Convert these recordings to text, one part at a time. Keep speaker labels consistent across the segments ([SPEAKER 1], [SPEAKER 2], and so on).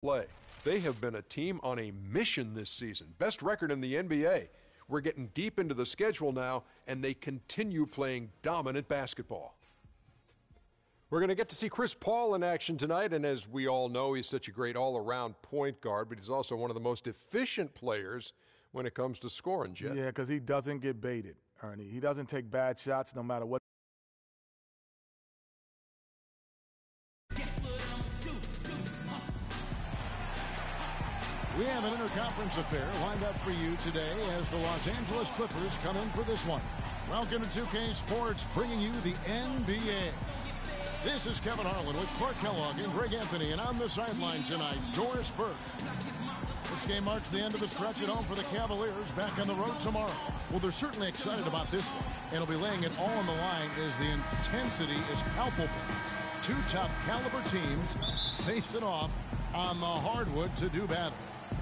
[SPEAKER 1] play. They have been a team on a mission this season. Best record in the NBA. We're getting deep into the schedule now, and they continue playing dominant basketball. We're going to get to see Chris Paul in action tonight, and as we all know, he's such a great all-around point guard, but he's also one of the most efficient players when it comes to scoring, Jet.
[SPEAKER 2] Yeah, because he doesn't get baited, Ernie. He doesn't take bad shots no matter what.
[SPEAKER 3] We have an interconference affair lined up for you today as the Los Angeles Clippers come in for this one. Welcome to 2K Sports, bringing you the NBA. This is Kevin Harlan with Clark Kellogg and Greg Anthony, and on the sideline tonight, Doris Burke. This game marks the end of the stretch at home for the Cavaliers, back on the road tomorrow. Well, they're certainly excited about this one, and they'll be laying it all on the line as the intensity is palpable. Two top caliber teams face it off on the hardwood to do battle.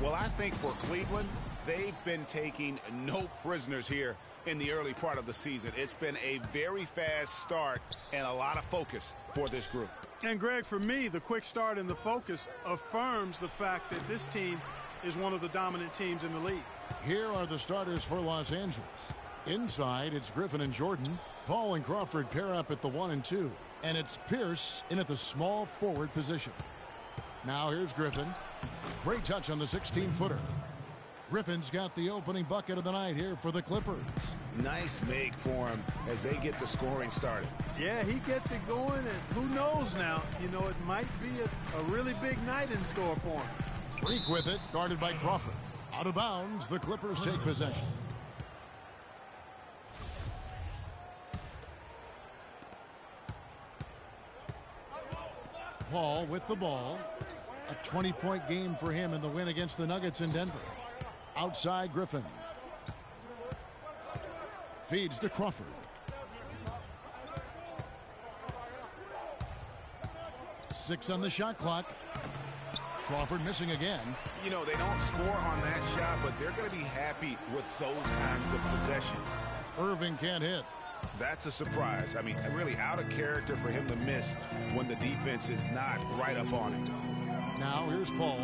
[SPEAKER 4] Well, I think for Cleveland, they've been taking no prisoners here in the early part of the season. It's been a very fast start and a lot of focus for this group.
[SPEAKER 5] And, Greg, for me, the quick start and the focus affirms the fact that this team is one of the dominant teams in the league.
[SPEAKER 3] Here are the starters for Los Angeles. Inside, it's Griffin and Jordan. Paul and Crawford pair up at the 1 and 2. And it's Pierce in at the small forward position. Now here's Griffin. Great touch on the 16-footer. Griffin's got the opening bucket of the night here for the Clippers. Nice make for him as they get the scoring started.
[SPEAKER 5] Yeah, he gets it going, and who knows now? You know, it might be a really big night in store for him.
[SPEAKER 3] Freak with it, guarded by Crawford. Out of bounds, the Clippers take possession. Paul with the ball. A 20-point game for him in the win against the Nuggets in Denver. Outside Griffin. Feeds to Crawford. Six on the shot clock. Crawford missing again.
[SPEAKER 4] You know, they don't score on that shot, but they're going to be happy with those kinds of possessions.
[SPEAKER 3] Irving can't hit.
[SPEAKER 4] That's a surprise. I mean, really out of character for him to miss when the defense is not right up on it.
[SPEAKER 3] Now here's Paul.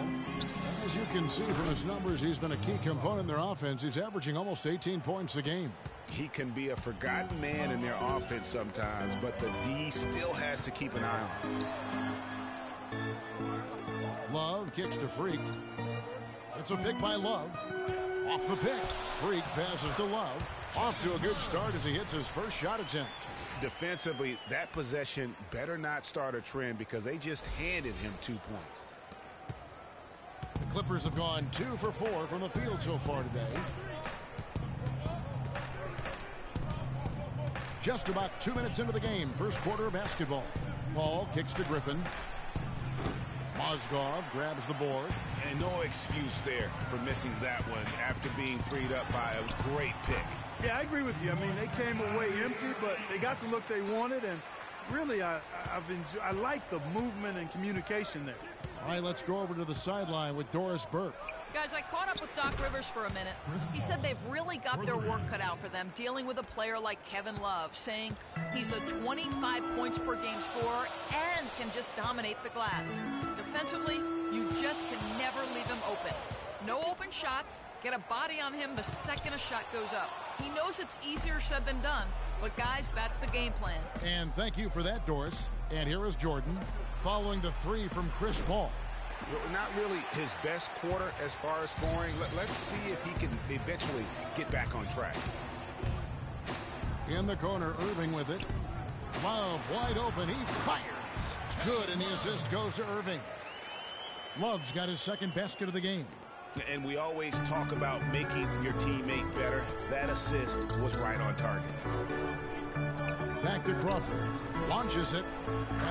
[SPEAKER 3] As you can see from his numbers, he's been a key component in their offense. He's averaging almost 18 points a game.
[SPEAKER 4] He can be a forgotten man in their offense sometimes, but the D still has to keep an eye on him.
[SPEAKER 3] Love kicks to Freak. It's a pick by Love. Off the pick. Freak passes to Love. Off to a good start as he hits his first shot attempt.
[SPEAKER 4] Defensively, that possession better not start a trend because they just handed him 2 points.
[SPEAKER 3] The Clippers have gone 2 for 4 from the field so far today. Just about 2 minutes into the game, first quarter of basketball. Paul kicks to Griffin. Mozgov grabs the board.
[SPEAKER 4] And no excuse there for missing that one after being freed up by a great pick.
[SPEAKER 5] Yeah, I agree with you. I mean, they came away empty, but they got the look they wanted, and really, I like the movement and communication there.
[SPEAKER 3] All right, let's go over to the sideline with Doris Burke.
[SPEAKER 6] Guys, I caught up with Doc Rivers for a minute. He said they've really got their work cut out for them dealing with a player like Kevin Love, saying he's a 25 points per game scorer and can just dominate the glass. Defensively, you just can never leave him open. No open shots, get a body on him the second a shot goes up. He knows it's easier said than done, but guys, that's the game plan.
[SPEAKER 3] And thank you for that, Doris. And here is Jordan following the 3 from Chris Paul.
[SPEAKER 4] Not really his best quarter as far as scoring. Let's see if he can eventually get back on track.
[SPEAKER 3] In the corner, Irving with it. Love wide open. He fires. Good, and the assist goes to Irving. Love's got his second basket of the game.
[SPEAKER 4] And we always talk about making your teammate better. That assist was right on target.
[SPEAKER 3] Back to Crawford. Launches it,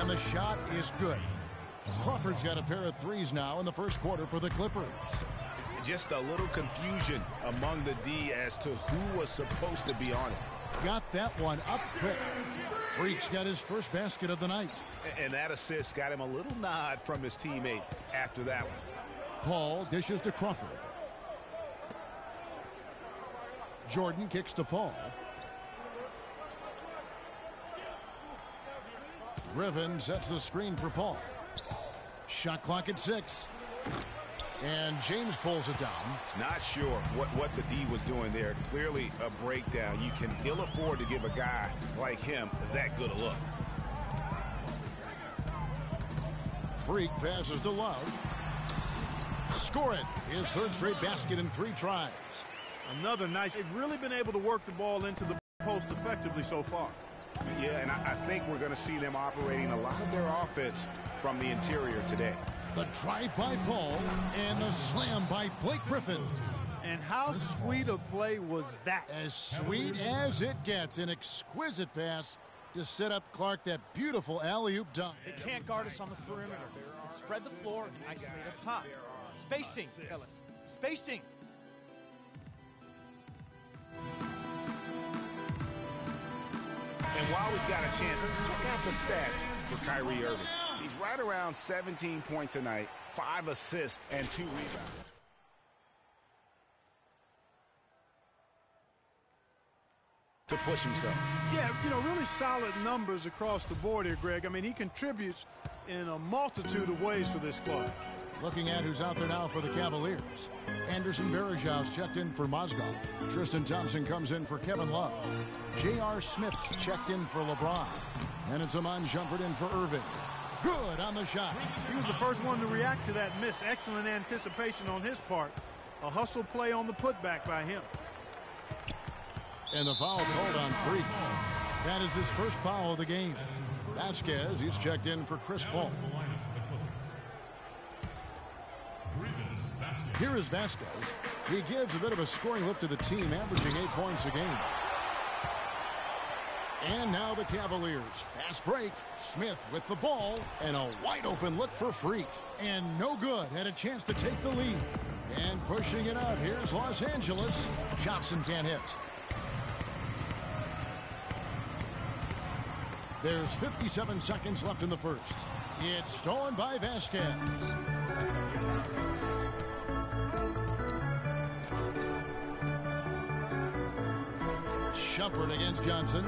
[SPEAKER 3] and the shot is good. Crawford's got a pair of threes now in the first quarter for the Clippers.
[SPEAKER 4] Just a little confusion among the D as to who was supposed to be on it.
[SPEAKER 3] Got that one up quick. Freak's got his first basket of the night.
[SPEAKER 4] And that assist got him a little nod from his teammate after that one.
[SPEAKER 3] Paul dishes to Crawford. Jordan kicks to Paul. Griffin sets the screen for Paul. Shot clock at 6. And James pulls it down.
[SPEAKER 4] Not sure what the D was doing there. Clearly a breakdown. You can ill afford to give a guy like him that good a look.
[SPEAKER 3] Freak passes to Love. Score it. His third straight basket in 3 tries.
[SPEAKER 5] Another nice. They've really been able to work the ball into the post effectively so far.
[SPEAKER 4] Yeah, and I think we're going to see them operating a lot of their offense from the interior today.
[SPEAKER 3] The drive by Paul and the slam by Blake Griffin.
[SPEAKER 5] And how sweet a play was that?
[SPEAKER 3] As sweet as it gets. An exquisite pass to set up Clark that beautiful alley-oop dunk.
[SPEAKER 7] They can't guard us on the perimeter. Spread the floor and isolate up top. Spacing, fellas. Spacing.
[SPEAKER 4] And while we've got a chance, let's check out the stats for Kyrie Irving. He's right around 17 points a night, 5 assists, and 2 rebounds. To push himself.
[SPEAKER 5] Yeah, really solid numbers across the board here, Greg. I mean, he contributes in a multitude of ways for this club.
[SPEAKER 3] Looking at who's out there now for the Cavaliers. Anderson Varejau's checked in for Mozgov. Tristan Thompson comes in for Kevin Love. J.R. Smith's checked in for LeBron. And it's Iman Shumpert in for Irving. Good on the shot.
[SPEAKER 5] He was the first one to react to that miss. Excellent anticipation on his part. A hustle play on the putback by him.
[SPEAKER 3] And the foul called on Freak. That is his first foul of the game. Vasquez, he's checked in for Chris Paul. Here is Vasquez. He gives a bit of a scoring lift to the team, averaging 8 points a game. And now the Cavaliers. Fast break. Smith with the ball. And a wide open look for Freak. And no good. Had a chance to take the lead. And pushing it up. Here's Los Angeles. Johnson can't hit. There's 57 seconds left in the first. It's stolen by Vasquez. Shumpert against Johnson.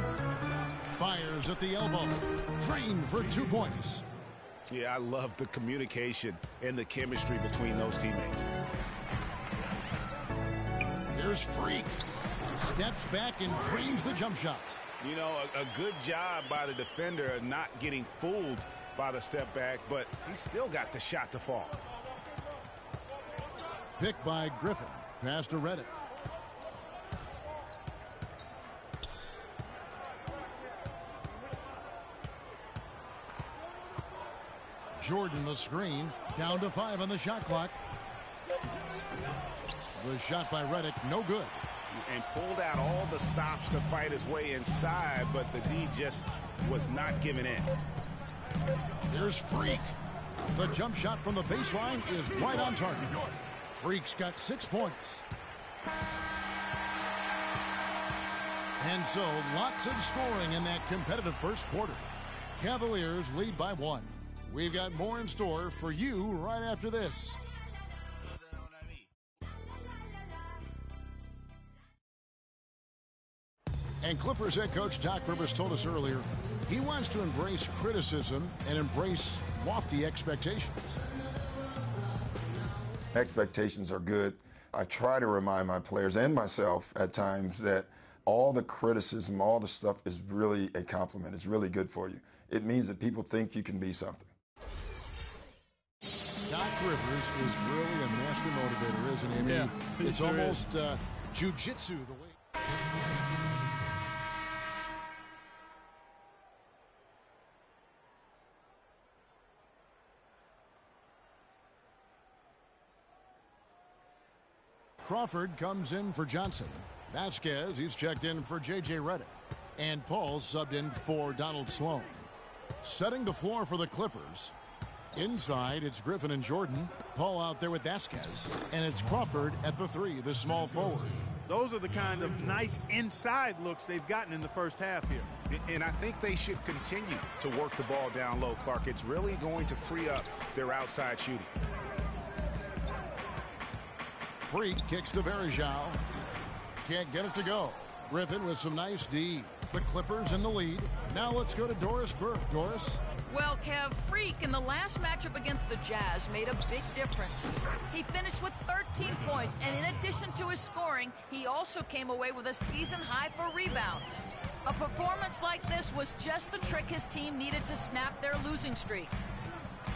[SPEAKER 3] Fires at the elbow. Drained for 2 points.
[SPEAKER 4] Yeah, I love the communication and the chemistry between those teammates.
[SPEAKER 3] Here's Freak. Steps back and drains the jump shot.
[SPEAKER 4] A good job by the defender of not getting fooled by the step back, but he's still got the shot to fall.
[SPEAKER 3] Picked by Griffin. Pass to Redick. Jordan the screen. Down to 5 on the shot clock. The shot by Redick, no good.
[SPEAKER 4] And pulled out all the stops to fight his way inside, but the D just was not giving in.
[SPEAKER 3] Here's Freak. The jump shot from the baseline is right on target. Freak's got 6 points. And so lots of scoring in that competitive first quarter. Cavaliers lead by 1. We've got more in store for you right after this. And Clippers head coach Doc Rivers told us earlier he wants to embrace criticism and embrace lofty expectations.
[SPEAKER 8] Expectations are good. I try to remind my players and myself at times that all the criticism, all the stuff is really a compliment. It's really good for you. It means that people think you can be something.
[SPEAKER 3] Doc Rivers is really a master motivator, isn't he? I mean,
[SPEAKER 5] Yeah,
[SPEAKER 3] it's
[SPEAKER 5] sure
[SPEAKER 3] almost jiu-jitsu the way. Crawford comes in for Johnson. Vasquez, he's checked in for J.J. Redick. And Paul subbed in for Donald Sloan. Setting the floor for the Clippers. Inside, it's Griffin and Jordan. Paul out there with Vasquez. And it's Crawford at the 3, the small forward.
[SPEAKER 5] Those are the kind of nice inside looks they've gotten in the first half here.
[SPEAKER 4] And I think they should continue to work the ball down low, Clark. It's really going to free up their outside shooting.
[SPEAKER 3] Freak kicks to Varejao. Can't get it to go. Griffin with some nice D. The Clippers in the lead. Now let's go to Doris Burke. Doris,
[SPEAKER 6] Well, Kev, Freak in the last matchup against the Jazz made a big difference. He finished with 13 points, and in addition to his scoring, he also came away with a season high for rebounds. A performance like this was just the trick his team needed to snap their losing streak.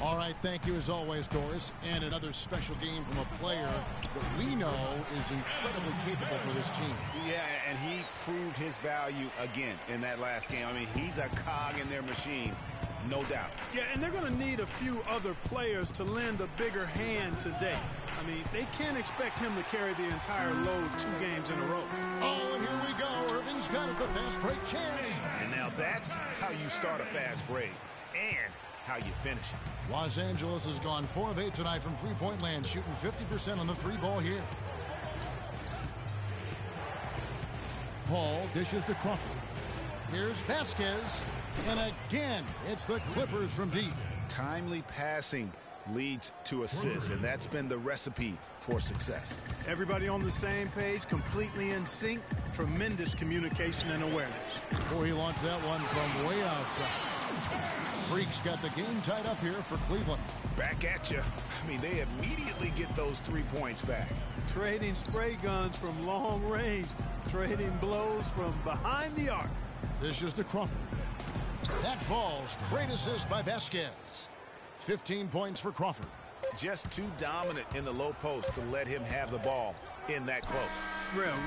[SPEAKER 3] All right, thank you as always, Doris. And another special game from a player that we know is incredibly capable for this team.
[SPEAKER 4] Yeah, and he proved his value again in that last game. I mean, he's a cog in their machine, no doubt.
[SPEAKER 5] Yeah, and they're going to need a few other players to lend a bigger hand today. I mean, they can't expect him to carry the entire load 2 games in a row.
[SPEAKER 3] Oh, and here we go. Irving's got it, the fast break chance.
[SPEAKER 4] And now that's how you start a fast break and how you finish it.
[SPEAKER 3] Los Angeles has gone 4 of 8 tonight from three-point land, shooting 50% on the 3-ball here. Paul dishes to Crawford. Here's Vasquez. And again, it's the Clippers from deep.
[SPEAKER 4] Timely passing leads to assists, and that's been the recipe for success.
[SPEAKER 5] Everybody on the same page, completely in sync, tremendous communication and awareness.
[SPEAKER 3] Before he launched that one from way outside. Freak's got the game tied up here for Cleveland.
[SPEAKER 4] Back at you. I mean, they immediately get those 3 points back.
[SPEAKER 5] Trading spray guns from long range, trading blows from behind the arc.
[SPEAKER 3] This is to Crawford. That falls. Great assist by Vasquez. 15 points for Crawford.
[SPEAKER 4] Just too dominant in the low post to let him have the ball in that close.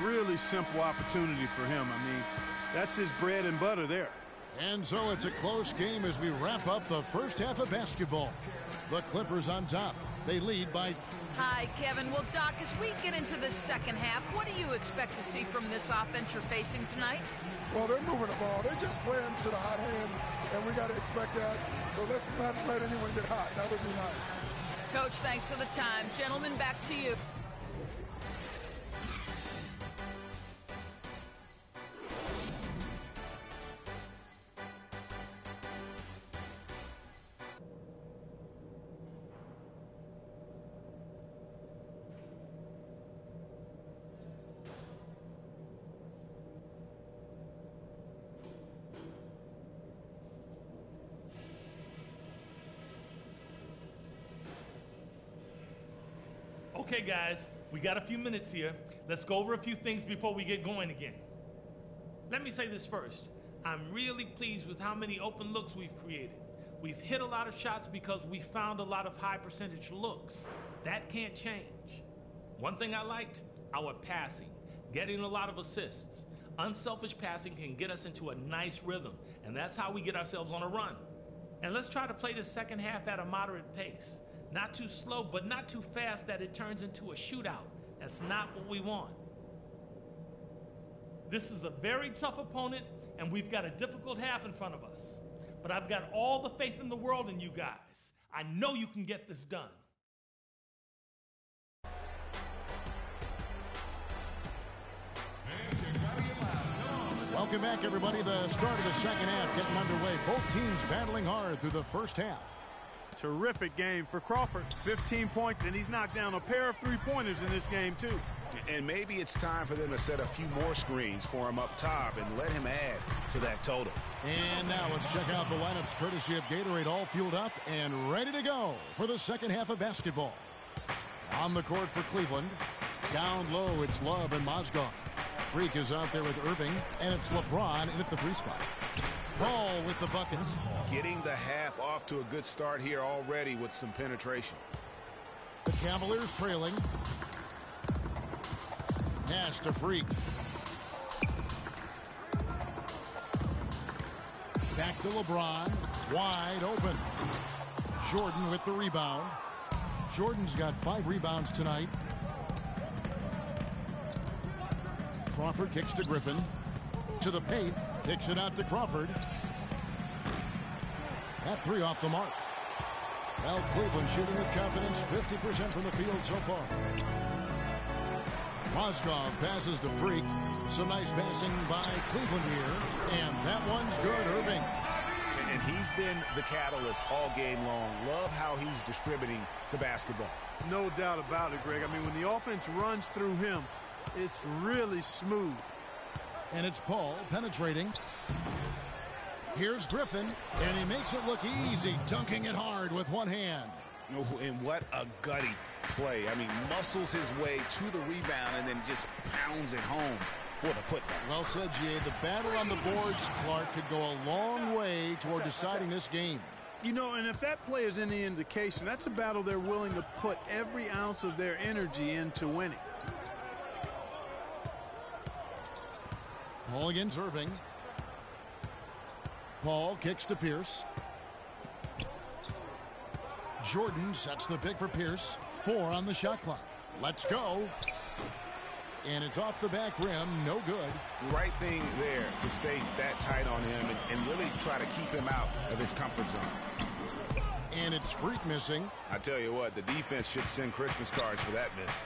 [SPEAKER 5] Really simple opportunity for him. I mean, that's his bread and butter there.
[SPEAKER 3] And so it's a close game as we wrap up the first half of basketball. The Clippers on top. They lead by...
[SPEAKER 6] Hi, Kevin. Well, Doc, as we get into the second half, what do you expect to see from this offense you're facing tonight?
[SPEAKER 9] Well, they're moving the ball. They're just playing to the hot hand, and we got to expect that. So let's not let anyone get hot. That would be nice.
[SPEAKER 6] Coach, thanks for the time. Gentlemen, back to you.
[SPEAKER 10] Okay, guys, we got a few minutes here. Let's go over a few things before we get going again. Let me say this first. I'm really pleased with how many open looks we've created. We've hit a lot of shots because we found a lot of high percentage looks. That can't change. One thing I liked, our passing, getting a lot of assists. Unselfish passing can get us into a nice rhythm, and that's how we get ourselves on a run. And let's try to play the second half at a moderate pace. Not too slow, but not too fast that it turns into a shootout. That's not what we want. This is a very tough opponent, and we've got a difficult half in front of us. But I've got all the faith in the world in you guys. I know you can get this done.
[SPEAKER 3] Welcome back, everybody. The start of the second half getting underway. Both teams battling hard through the first half.
[SPEAKER 5] Terrific game for Crawford. 15 points, and he's knocked down a pair of three-pointers in this game, too.
[SPEAKER 4] And maybe it's time for them to set a few more screens for him up top and let him add to that total.
[SPEAKER 3] And now let's check out the lineups courtesy of Gatorade, all fueled up and ready to go for the second half of basketball. On the court for Cleveland. Down low, it's Love and Mozgov. Freak is out there with Irving, and it's LeBron in at the 3 spot. Paul with the buckets.
[SPEAKER 4] Getting the half off to a good start here already with some penetration.
[SPEAKER 3] The Cavaliers trailing. Nash to Freak. Back to LeBron. Wide open. Jordan with the rebound. Jordan's got 5 rebounds tonight. Crawford kicks to Griffin. To the paint. Kicks it out to Crawford. That 3 off the mark. Well, Cleveland shooting with confidence, 50% from the field so far. Mozgov passes to Freak. Some nice passing by Cleveland here. And that one's good, Irving.
[SPEAKER 4] And he's been the catalyst all game long. Love how he's distributing the basketball.
[SPEAKER 5] No doubt about it, Greg. I mean, when the offense runs through him, it's really smooth.
[SPEAKER 3] And it's Paul penetrating. Here's Griffin, and he makes it look easy, dunking it hard with one hand.
[SPEAKER 4] Oh, and what a gutty play. I mean, muscles his way to the rebound and then just pounds it home for the putback.
[SPEAKER 3] Well said, G.A. The battle on the boards, Clark, could go a long way toward deciding this game.
[SPEAKER 5] You know, and if that play is any indication, that's a battle they're willing to put every ounce of their energy into winning.
[SPEAKER 3] Paul against Irving. Paul kicks to Pierce. Jordan sets the pick for Pierce. 4 on the shot clock. Let's go. And it's off the back rim. No good.
[SPEAKER 4] Right thing there to stay that tight on him and really try to keep him out of his comfort zone.
[SPEAKER 3] And it's Freak missing.
[SPEAKER 4] I tell you what, the defense should send Christmas cards for that miss.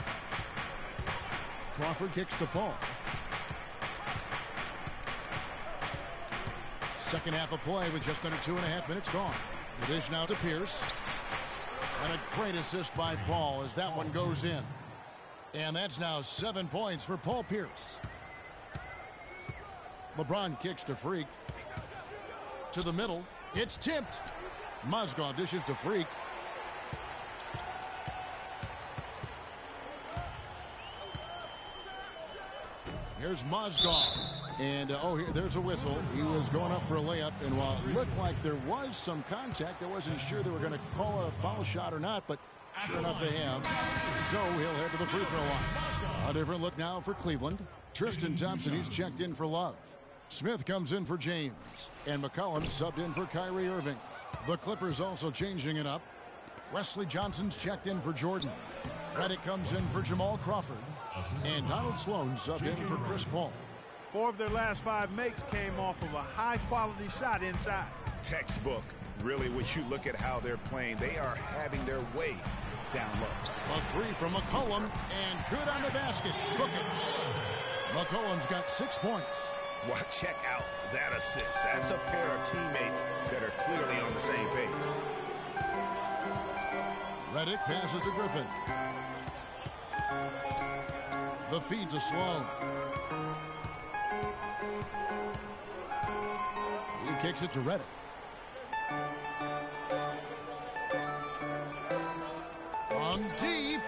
[SPEAKER 3] Crawford kicks to Paul. Second half of play with just under 2.5 minutes gone. It is now to Pierce. And a great assist by Paul as that one goes in. And that's now 7 points for Paul Pierce. LeBron kicks to Freak. To the middle. It's tipped. Mozgov dishes to Freak. Here's Mozgov. And, there's a whistle. He was going up for a layup, and while it looked like there was some contact, I wasn't sure they were going to call it a foul shot or not, but sure enough they have. So he'll head to the free throw line. A different look now for Cleveland. Tristan Thompson, he's checked in for Love. Smith comes in for James. And McCollum subbed in for Kyrie Irving. The Clippers also changing it up. Wesley Johnson's checked in for Jordan. Redick comes in for Jamal Crawford. And Donald Sloan subbed in for Chris Paul.
[SPEAKER 5] 4 of their last 5 makes came off of a high-quality shot inside.
[SPEAKER 4] Textbook. Really, when you look at how they're playing, they are having their way down low.
[SPEAKER 3] A 3 from McCollum, and good on the basket. Look it. McCollum's got 6 points.
[SPEAKER 4] Well, check out that assist. That's a pair of teammates that are clearly on the same page.
[SPEAKER 3] Redick passes to Griffin. The feed to Sloan. He kicks it to Redick. On deep.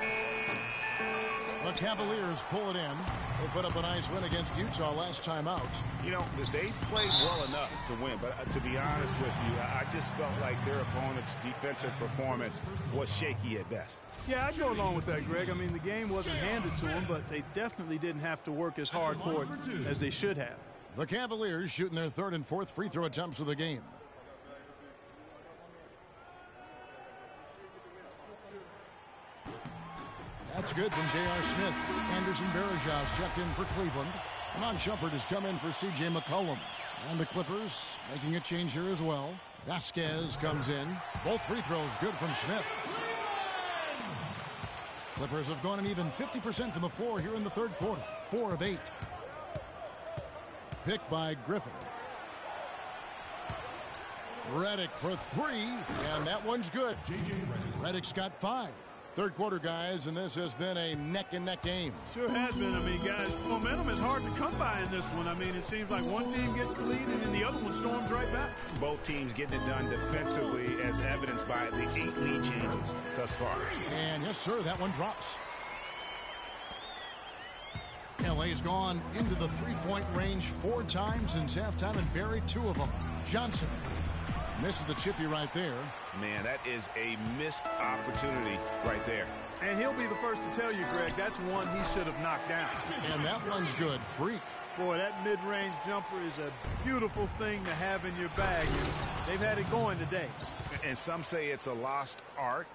[SPEAKER 3] The Cavaliers pull it in. They put up a nice win against Utah last time out.
[SPEAKER 4] You know, they played well enough to win, but to be honest with you, I just felt like their opponent's defensive performance was shaky at best.
[SPEAKER 5] Yeah, I'd go along with that, Greg. I mean, the game wasn't handed to them, but they definitely didn't have to work as hard for it as they should have.
[SPEAKER 3] The Cavaliers shooting their 3rd and 4th free throw attempts of the game. That's good from J.R. Smith. Anderson Varejao checked in for Cleveland. Amon Shumpert has come in for C.J. McCollum. And the Clippers making a change here as well. Vasquez comes in. Both free throws good from Smith. Clippers have gone an even 50% from the floor here in the 3rd quarter. 4 of 8. Picked by Griffin. Redick for 3, and that one's good. Redick's got 5. 3rd quarter, guys, and this has been a neck-and-neck game.
[SPEAKER 5] Sure has been. I mean, guys, momentum is hard to come by in this one. I mean, it seems like one team gets the lead, and then the other one storms right back.
[SPEAKER 4] Both teams getting it done defensively, as evidenced by the 8 lead changes thus far.
[SPEAKER 3] And yes, sir, that one drops. LA's gone into the 3-point range 4 times since halftime and buried 2 of them. Johnson misses the chippy right there.
[SPEAKER 4] Man, that is a missed opportunity right there.
[SPEAKER 5] And he'll be the first to tell you, Greg, that's one he should have knocked down.
[SPEAKER 3] And that one's good. Freak.
[SPEAKER 5] Boy, that mid-range jumper is a beautiful thing to have in your bag. And they've had it going today.
[SPEAKER 4] And some say it's a lost art,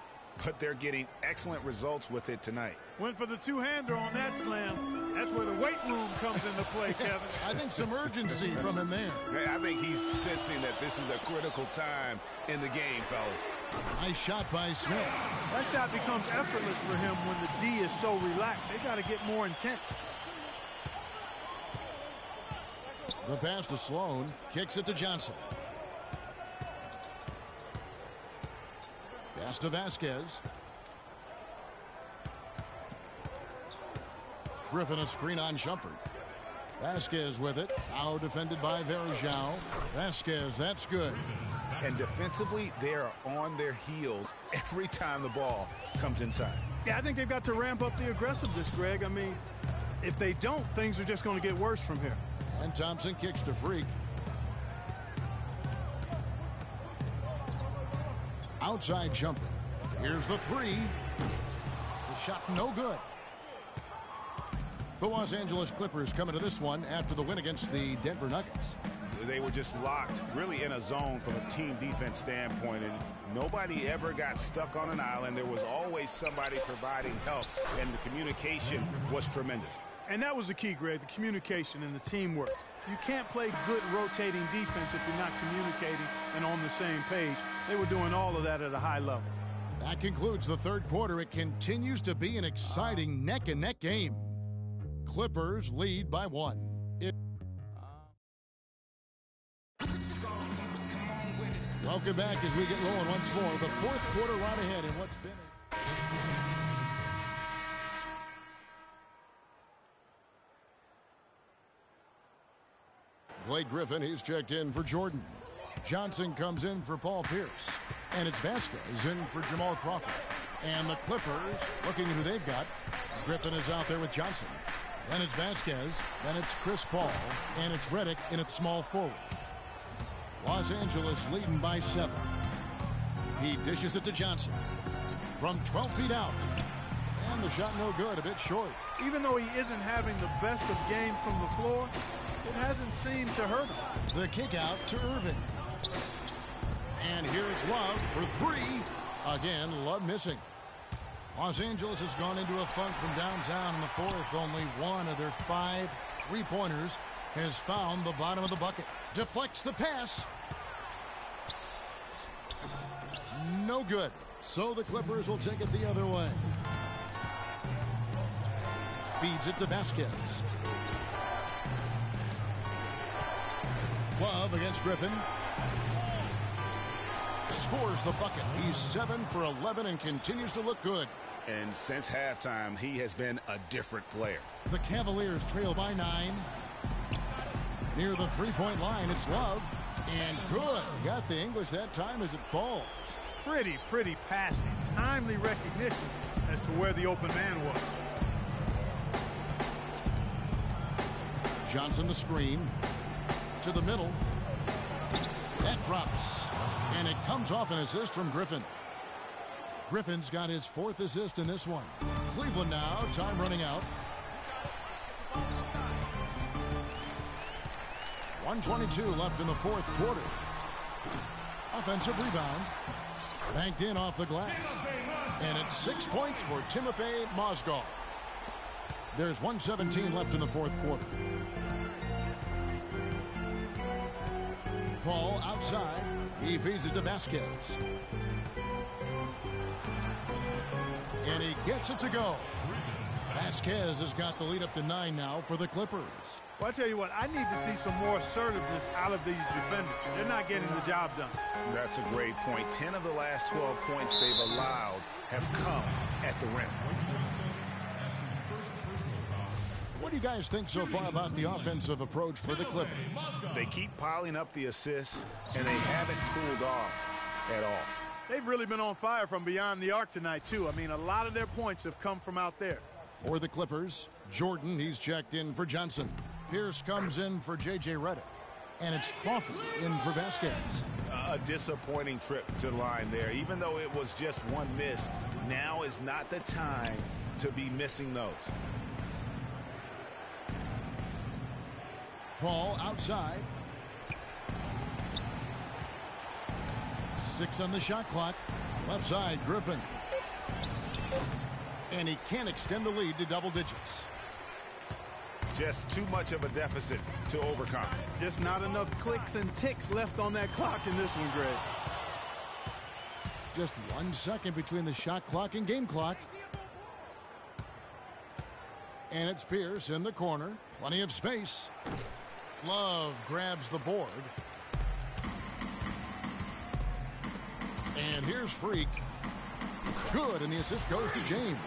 [SPEAKER 4] but they're getting excellent results with it tonight.
[SPEAKER 5] Went for the 2-hander on that slam. That's where the weight room comes into play, Kevin.
[SPEAKER 3] I think some urgency from him there.
[SPEAKER 4] I think he's sensing that this is a critical time in the game, fellas.
[SPEAKER 3] Nice shot by Smith.
[SPEAKER 5] That shot becomes effortless for him when the D is so relaxed. They got to get more intense.
[SPEAKER 3] The pass to Sloan. Kicks it to Johnson. Pass to Vasquez. Griffin a screen on Shumpert. Vasquez with it. Now defended by Varejao. Vasquez, that's good.
[SPEAKER 4] And defensively, they are on their heels every time the ball comes inside.
[SPEAKER 5] Yeah, I think they've got to ramp up the aggressiveness, Greg. I mean, if they don't, things are just going to get worse from here.
[SPEAKER 3] And Thompson kicks to Freak. Outside jumping. Here's the three. The shot no good. The Los Angeles Clippers come into this one after the win against the Denver Nuggets.
[SPEAKER 4] They were just locked really in a zone from a team defense standpoint, and nobody ever got stuck on an island. There was always somebody providing help, and the communication was tremendous.
[SPEAKER 5] And that was the key, Greg, the communication and the teamwork. You can't play good rotating defense if you're not communicating and on the same page. They were doing all of that at a high level.
[SPEAKER 3] That concludes the third quarter. It continues to be an exciting neck-and-neck game. Clippers lead by 1. Welcome back as we get rolling once more. The fourth quarter right ahead in what's been Blake Griffin, he's checked in for Jordan. Johnson comes in for Paul Pierce. And it's Vasquez in for Jamal Crawford. And the Clippers, looking at who they've got, Griffin is out there with Johnson. Then it's Vasquez. Then it's Chris Paul. And it's Redick in at small forward. Los Angeles leading by 7. He dishes it to Johnson. From 12 feet out. And the shot no good, a bit short.
[SPEAKER 5] Even though he isn't having the best of games from the floor, it hasn't seemed to hurt him.
[SPEAKER 3] The kick out to Irving. And here's Love for 3. Again, Love missing. Los Angeles has gone into a funk from downtown in the fourth. Only one of their 5 3-pointers has found the bottom of the bucket. Deflects the pass. No good. So the Clippers will take it the other way. Feeds it to Vasquez. Love against Griffin. Scores the bucket. He's 7 for 11 and continues to look good.
[SPEAKER 4] And since halftime, he has been a different player.
[SPEAKER 3] The Cavaliers trail by 9. Near the three-point line, it's Love. And good. Got the English that time as it falls.
[SPEAKER 5] Pretty passing. Timely recognition as to where the open man was.
[SPEAKER 3] Johnson the screen. To the middle. That drops. And it comes off an assist from Griffin. Griffin's got his 4th assist in this one. Cleveland now, time running out. 1:22 left in the fourth quarter. Offensive rebound. Banked in off the glass. And it's 6 points for Timofey Mozgov. There's 1:17 left in the fourth quarter. Paul outside. He feeds it to Vasquez. And he gets it to go. Vasquez has got the lead up to 9 now for the Clippers.
[SPEAKER 5] Well, I tell you what, I need to see some more assertiveness out of these defenders. They're not getting the job done.
[SPEAKER 4] That's a great point. 10 of the last 12 points they've allowed have come at the rim.
[SPEAKER 3] What do you guys think so far about the offensive approach for the Clippers?
[SPEAKER 4] They keep piling up the assists, and they haven't cooled off at all.
[SPEAKER 5] They've really been on fire from beyond the arc tonight, too. I mean, a lot of their points have come from out there.
[SPEAKER 3] For the Clippers, Jordan, he's checked in for Johnson. Pierce comes in for J.J. Redick. And it's Crawford in for Vasquez.
[SPEAKER 4] A disappointing trip to the line there. Even though it was just one miss, now is not the time to be missing those.
[SPEAKER 3] Paul outside. 6 on the shot clock. Left side, Griffin. And he can't extend the lead to double digits.
[SPEAKER 4] Just too much of a deficit to overcome.
[SPEAKER 5] Just not enough clicks and ticks left on that clock in this one, Greg.
[SPEAKER 3] Just 1 second between the shot clock and game clock. And it's Pierce in the corner. Plenty of space. Love grabs the board. And here's Freak. Good, and the assist goes to James.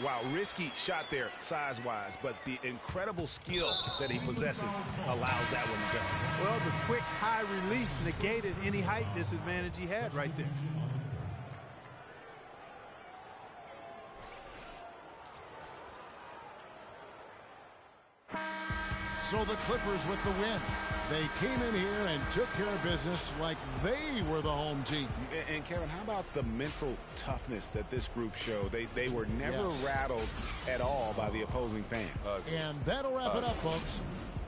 [SPEAKER 4] Wow, risky shot there size-wise, but the incredible skill that he possesses allows that one to go.
[SPEAKER 5] Well, the quick high release negated any height disadvantage he had right there.
[SPEAKER 3] So the Clippers with the win. They came in here and took care of business like they were the home team.
[SPEAKER 4] And Kevin, how about the mental toughness that this group showed? They were never rattled at all by the opposing fans.
[SPEAKER 3] And that'll wrap it up, folks.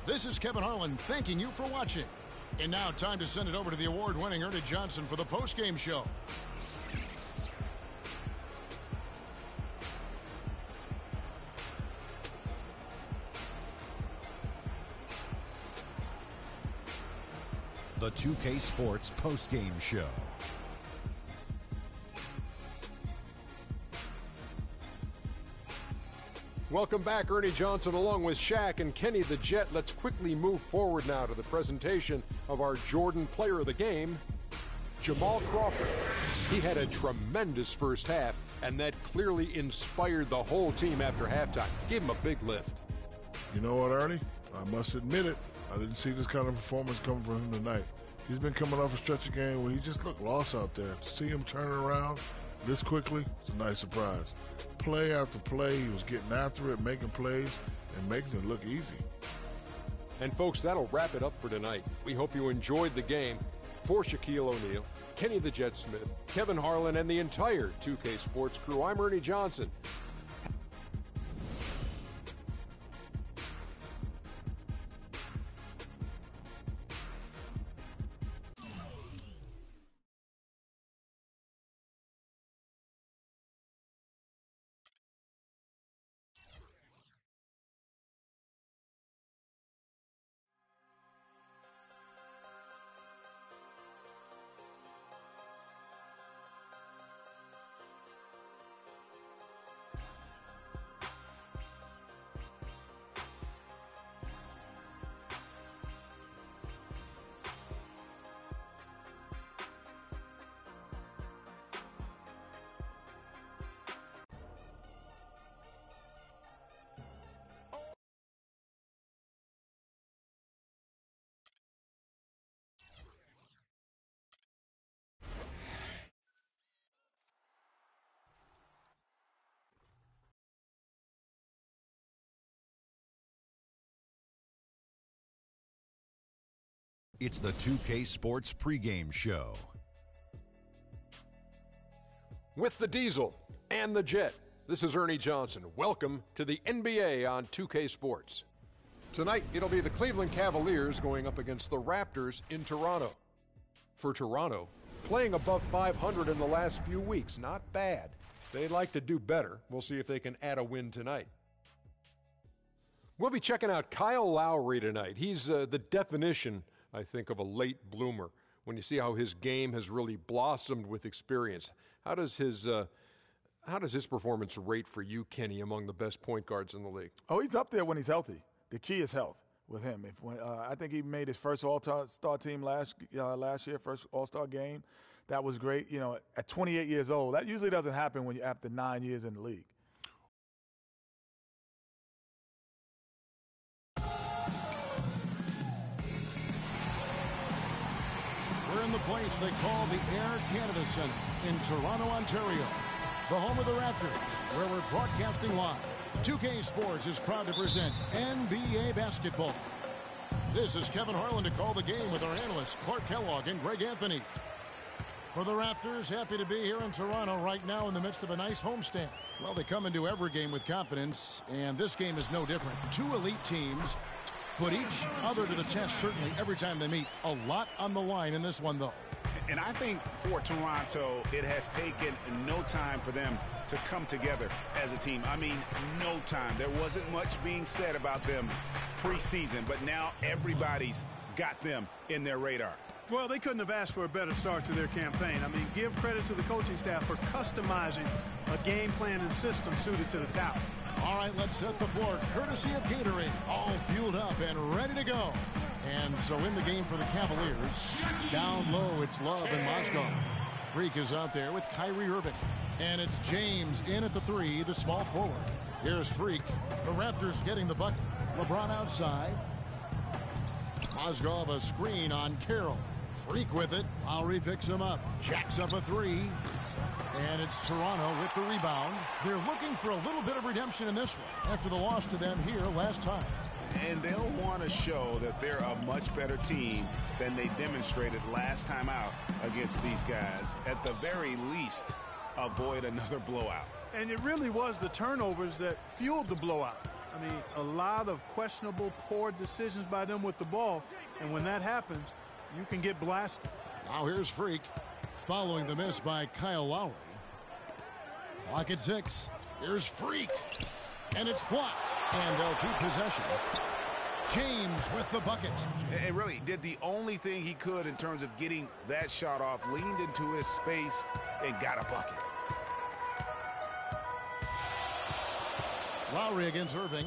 [SPEAKER 3] This is Kevin Harlan thanking you for watching. And now time to send it over to the award-winning Ernie Johnson for the post-game show.
[SPEAKER 11] The 2K Sports post-game show.
[SPEAKER 1] Welcome back, Ernie Johnson, along with Shaq and Kenny the Jet. Let's quickly move forward now to the presentation of our Jordan Player of the Game, Jamal Crawford. He had a tremendous first half, and that clearly inspired the whole team after halftime. Gave him a big lift.
[SPEAKER 12] You know what, Ernie? I must admit it. I didn't see this kind of performance coming from him tonight. He's been coming off a stretch of game where he just looked lost out there. To see him turn around this quickly, it's a nice surprise. Play after play, he was getting after it, making plays, and making it look easy.
[SPEAKER 1] And folks, that'll wrap it up for tonight. We hope you enjoyed the game. For Shaquille O'Neal, Kenny the Jet Smith, Kevin Harlan, and the entire 2K Sports crew, I'm Ernie Johnson.
[SPEAKER 11] It's the 2K Sports pregame show.
[SPEAKER 1] With the Diesel and the Jet, this is Ernie Johnson. Welcome to the NBA on 2K Sports. Tonight, it'll be the Cleveland Cavaliers going up against the Raptors in Toronto. For Toronto, playing above 500 in the last few weeks, not bad. They'd like to do better. We'll see if they can add a win tonight. We'll be checking out Kyle Lowry tonight. He's the definition, I think, of a late bloomer. When you see how his game has really blossomed with experience, how does his performance rate for you, Kenny, among the best point guards in the league?
[SPEAKER 2] Oh, he's up there when he's healthy. The key is health with him. I think he made his first All-Star team last year, first All-Star game. That was great. You know, at 28 years old, that usually doesn't happen when you're after 9 years in the league.
[SPEAKER 3] We're in the place they call the Air Canada Centre in Toronto, Ontario, the home of the Raptors, where we're broadcasting live. 2K Sports is proud to present NBA basketball. This is Kevin Harlan to call the game with our analysts Clark Kellogg and Greg Anthony. For the Raptors, happy to be here in Toronto right now in the midst of a nice homestand. Well, they come into every game with confidence, and this game is no different. Two elite teams put each other to the test, certainly, every time they meet. A lot on the line in this one, though.
[SPEAKER 4] And I think for Toronto, it has taken no time for them to come together as a team. I mean, no time. There wasn't much being said about them preseason, but now everybody's got them in their radar.
[SPEAKER 5] Well, they couldn't have asked for a better start to their campaign. I mean, give credit to the coaching staff for customizing a game plan and system suited to the talent.
[SPEAKER 3] All right, let's set the floor. Courtesy of Gatorade, all fueled up and ready to go. And so in the game for the Cavaliers, down low, it's Love in Moscow. Freak is out there with Kyrie Irving. And it's James in at the 3, the small forward. Here's Freak. The Raptors getting the bucket. LeBron outside. Mozgov a screen on Carroll. Freak with it. Lowry picks him up. Jacks up a 3. And it's Toronto with the rebound. They're looking for a little bit of redemption in this one after the loss to them here last time.
[SPEAKER 4] And they'll want to show that they're a much better team than they demonstrated last time out against these guys. At the very least, avoid another blowout.
[SPEAKER 5] And it really was the turnovers that fueled the blowout. I mean, a lot of questionable, poor decisions by them with the ball. And when that happens, you can get blasted.
[SPEAKER 3] Now here's Freak. Following the miss by Kyle Lowry. Clock at 6. Here's Freak. And it's blocked. And they'll keep possession. James with the bucket.
[SPEAKER 4] And really did the only thing he could in terms of getting that shot off. Leaned into his space and got a bucket.
[SPEAKER 3] Lowry against Irving.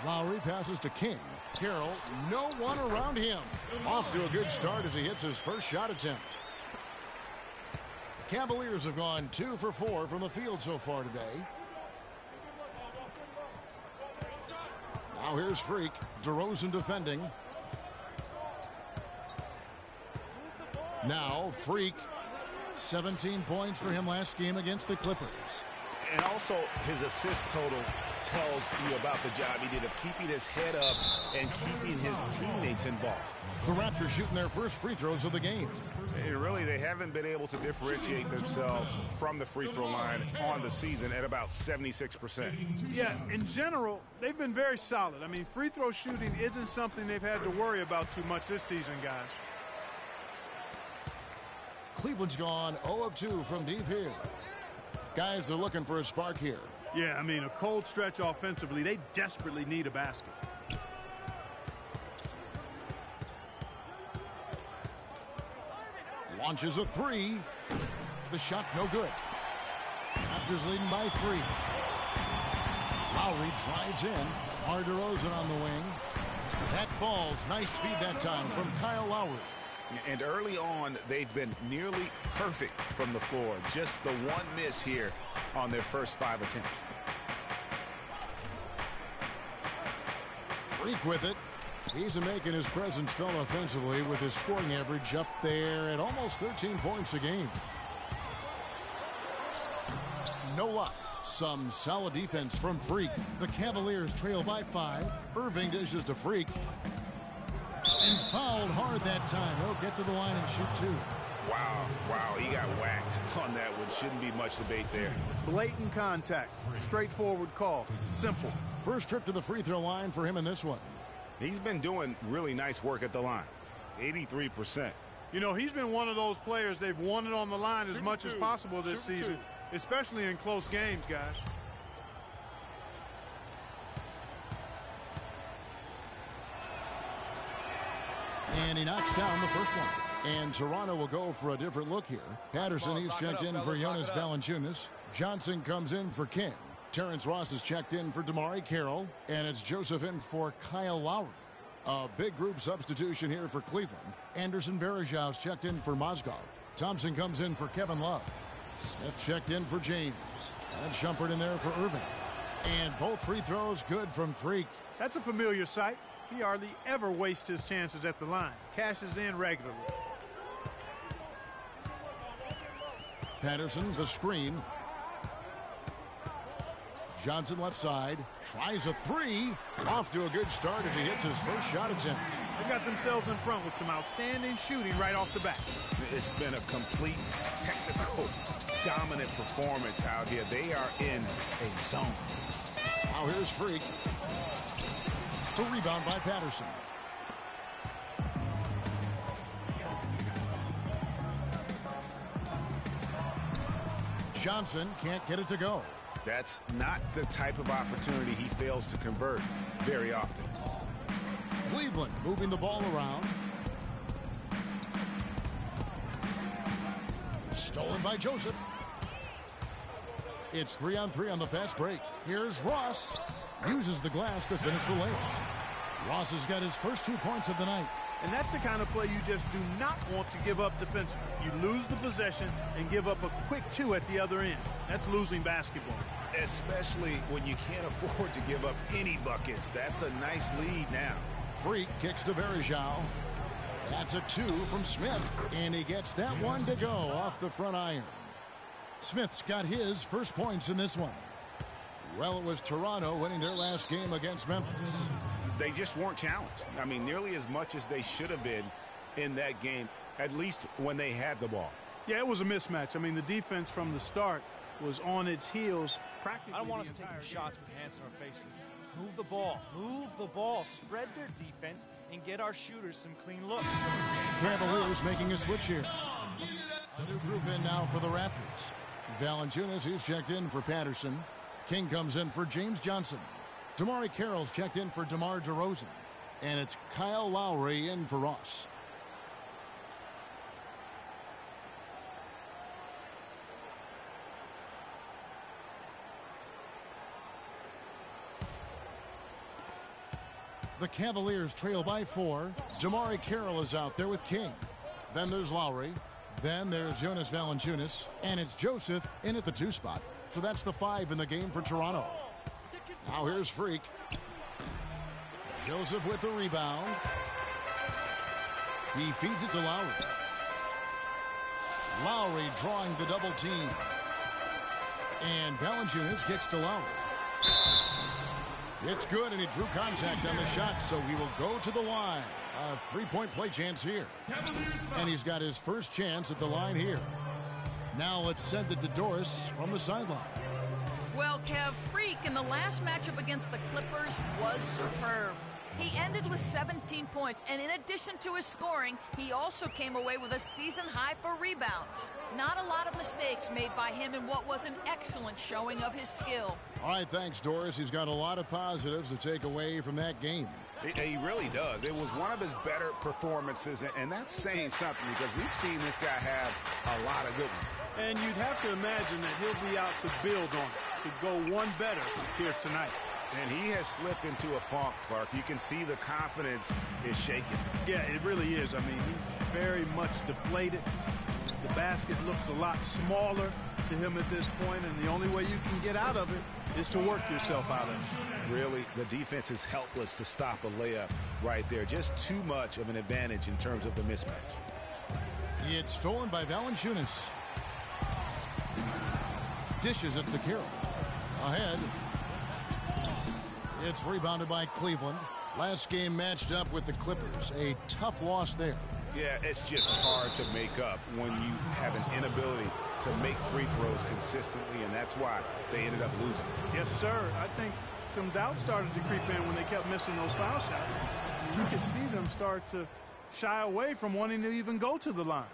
[SPEAKER 3] Lowry passes to King. Carroll, no one around him. Off to a good start as he hits his first shot attempt. The Cavaliers have gone 2 for 4 from the field so far today. Now here's Freak. DeRozan defending. Now Freak. 17 points for him last game against the Clippers.
[SPEAKER 4] And also his assist total tells you about the job he did of keeping his head up and keeping his teammates involved.
[SPEAKER 3] The Raptors shooting their first free throws of the game.
[SPEAKER 4] And really, they haven't been able to differentiate themselves from the free throw line on the season at about 76%.
[SPEAKER 5] Yeah, in general, they've been very solid. I mean, free throw shooting isn't something they've had to worry about too much this season, guys.
[SPEAKER 3] Cleveland's gone 0 of 2 from deep here. Guys are looking for a spark here.
[SPEAKER 5] Yeah, I mean, a cold stretch offensively. They desperately need a basket.
[SPEAKER 3] Launches a 3. The shot no good. Raptors leading by 3. Lowry drives in. DeMar DeRozan on the wing. That falls. Nice feed that time from Kyle Lowry.
[SPEAKER 4] And early on, they've been nearly perfect from the floor. Just the one miss here on their first 5 attempts.
[SPEAKER 3] Freak with it. He's making his presence felt offensively with his scoring average up there at almost 13 points a game. No luck. Some solid defense from Freak. The Cavaliers trail by 5. Irving dishes to Freak. And fouled hard that time. He'll get to the line and shoot 2.
[SPEAKER 4] Wow, he got whacked on that one. Shouldn't be much debate there.
[SPEAKER 5] Blatant contact. Straightforward call. Simple.
[SPEAKER 3] First trip to the free throw line for him in this one.
[SPEAKER 4] He's been doing really nice work at the line. 83%.
[SPEAKER 5] You know, he's been one of those players they've wanted on the line as much as possible this season, especially in close games, guys.
[SPEAKER 3] And he knocks down the first one. And Toronto will go for a different look here. Patterson, he's checked in for Jonas Valanciunas. Johnson comes in for King. Terrence Ross is checked in for DeMar Carroll. And it's Joseph in for Kyle Lowry. A big group substitution here for Cleveland. Anderson Varejau's checked in for Mozgov. Thompson comes in for Kevin Love. Smith checked in for James. And Shumpert in there for Irving. And both free throws good from Freak.
[SPEAKER 5] That's a familiar sight. He hardly ever wastes his chances at the line. Cashes in regularly.
[SPEAKER 3] Patterson, the screen. Johnson left side. Tries a 3. Off to a good start as he hits his first shot attempt.
[SPEAKER 5] They got themselves in front with some outstanding shooting right off the bat.
[SPEAKER 4] It's been a complete technical, dominant performance out here. They are in a zone.
[SPEAKER 3] Now here's Freak. The rebound by Patterson. Johnson can't get it to go.
[SPEAKER 4] That's not the type of opportunity he fails to convert very often.
[SPEAKER 3] Cleveland moving the ball around. Stolen by Joseph. It's 3-on-3 on the fast break. Here's Ross. Uses the glass to finish the lane. Ross has got his first 2 points of the night.
[SPEAKER 5] And that's the kind of play you just do not want to give up defensively. You lose the possession and give up a quick 2 at the other end. That's losing basketball.
[SPEAKER 4] Especially when you can't afford to give up any buckets. That's a nice lead now.
[SPEAKER 3] Freak kicks to Verjao. That's a 2 from Smith. And he gets that one to go off the front iron. Smith's got his first points in this one. Well, it was Toronto winning their last game against Memphis.
[SPEAKER 4] They just weren't challenged. I mean, nearly as much as they should have been in that game, at least when they had the ball.
[SPEAKER 5] Yeah, it was a mismatch. I mean, the defense from the start was on its heels practically.
[SPEAKER 7] I don't want us taking shots with hands in our faces. Move the ball. Move the ball. Spread their defense and get our shooters some clean looks.
[SPEAKER 3] Cavaliers making a switch here. A new group in now for the Raptors. Valanciunas, he's checked in for Patterson. King comes in for James Johnson. Damari Carroll's checked in for DeMar DeRozan. And it's Kyle Lowry in for Ross. The Cavaliers trail by 4. Damari Carroll is out there with King. Then there's Lowry. Then there's Jonas Valanciunas. And it's Joseph in at the 2 spot. So that's the 5 in the game for Toronto. Now here's Freak. Joseph with the rebound. He feeds it to Lowry. Lowry drawing the double team. And Valanciunas kicks to Lowry. It's good, and he drew contact on the shot, so he will go to the line. A 3-point play chance here. And he's got his first chance at the line here. Now let's send it to Doris from the sideline.
[SPEAKER 6] Well, Kev, Freak in the last matchup against the Clippers was superb. He ended with 17 points, and in addition to his scoring, he also came away with a season high for rebounds. Not a lot of mistakes made by him in what was an excellent showing of his skill.
[SPEAKER 3] All right, thanks, Doris. He's got a lot of positives to take away from that game.
[SPEAKER 4] He really does. It was one of his better performances, and that's saying something because we've seen this guy have a lot of good ones.
[SPEAKER 5] And you'd have to imagine that he'll be out to build on it, to go one better here tonight.
[SPEAKER 4] And he has slipped into a funk, Clark. You can see the confidence is shaking.
[SPEAKER 5] Yeah, it really is. I mean, he's very much deflated. The basket looks a lot smaller to him at this point, and the only way you can get out of it is to work yourself out of it.
[SPEAKER 4] Really, the defense is helpless to stop a layup right there. Just too much of an advantage in terms of the mismatch.
[SPEAKER 3] It's stolen by Valanciunas. Dishes it to Carroll. Ahead. It's rebounded by Cleveland. Last game matched up with the Clippers. A tough loss there.
[SPEAKER 4] Yeah, it's just hard to make up when you have an inability to make free throws consistently, and that's why they ended up losing.
[SPEAKER 5] Yes, sir. I think some doubt started to creep in when they kept missing those foul shots. You could see them start to shy away from wanting to even go to the line.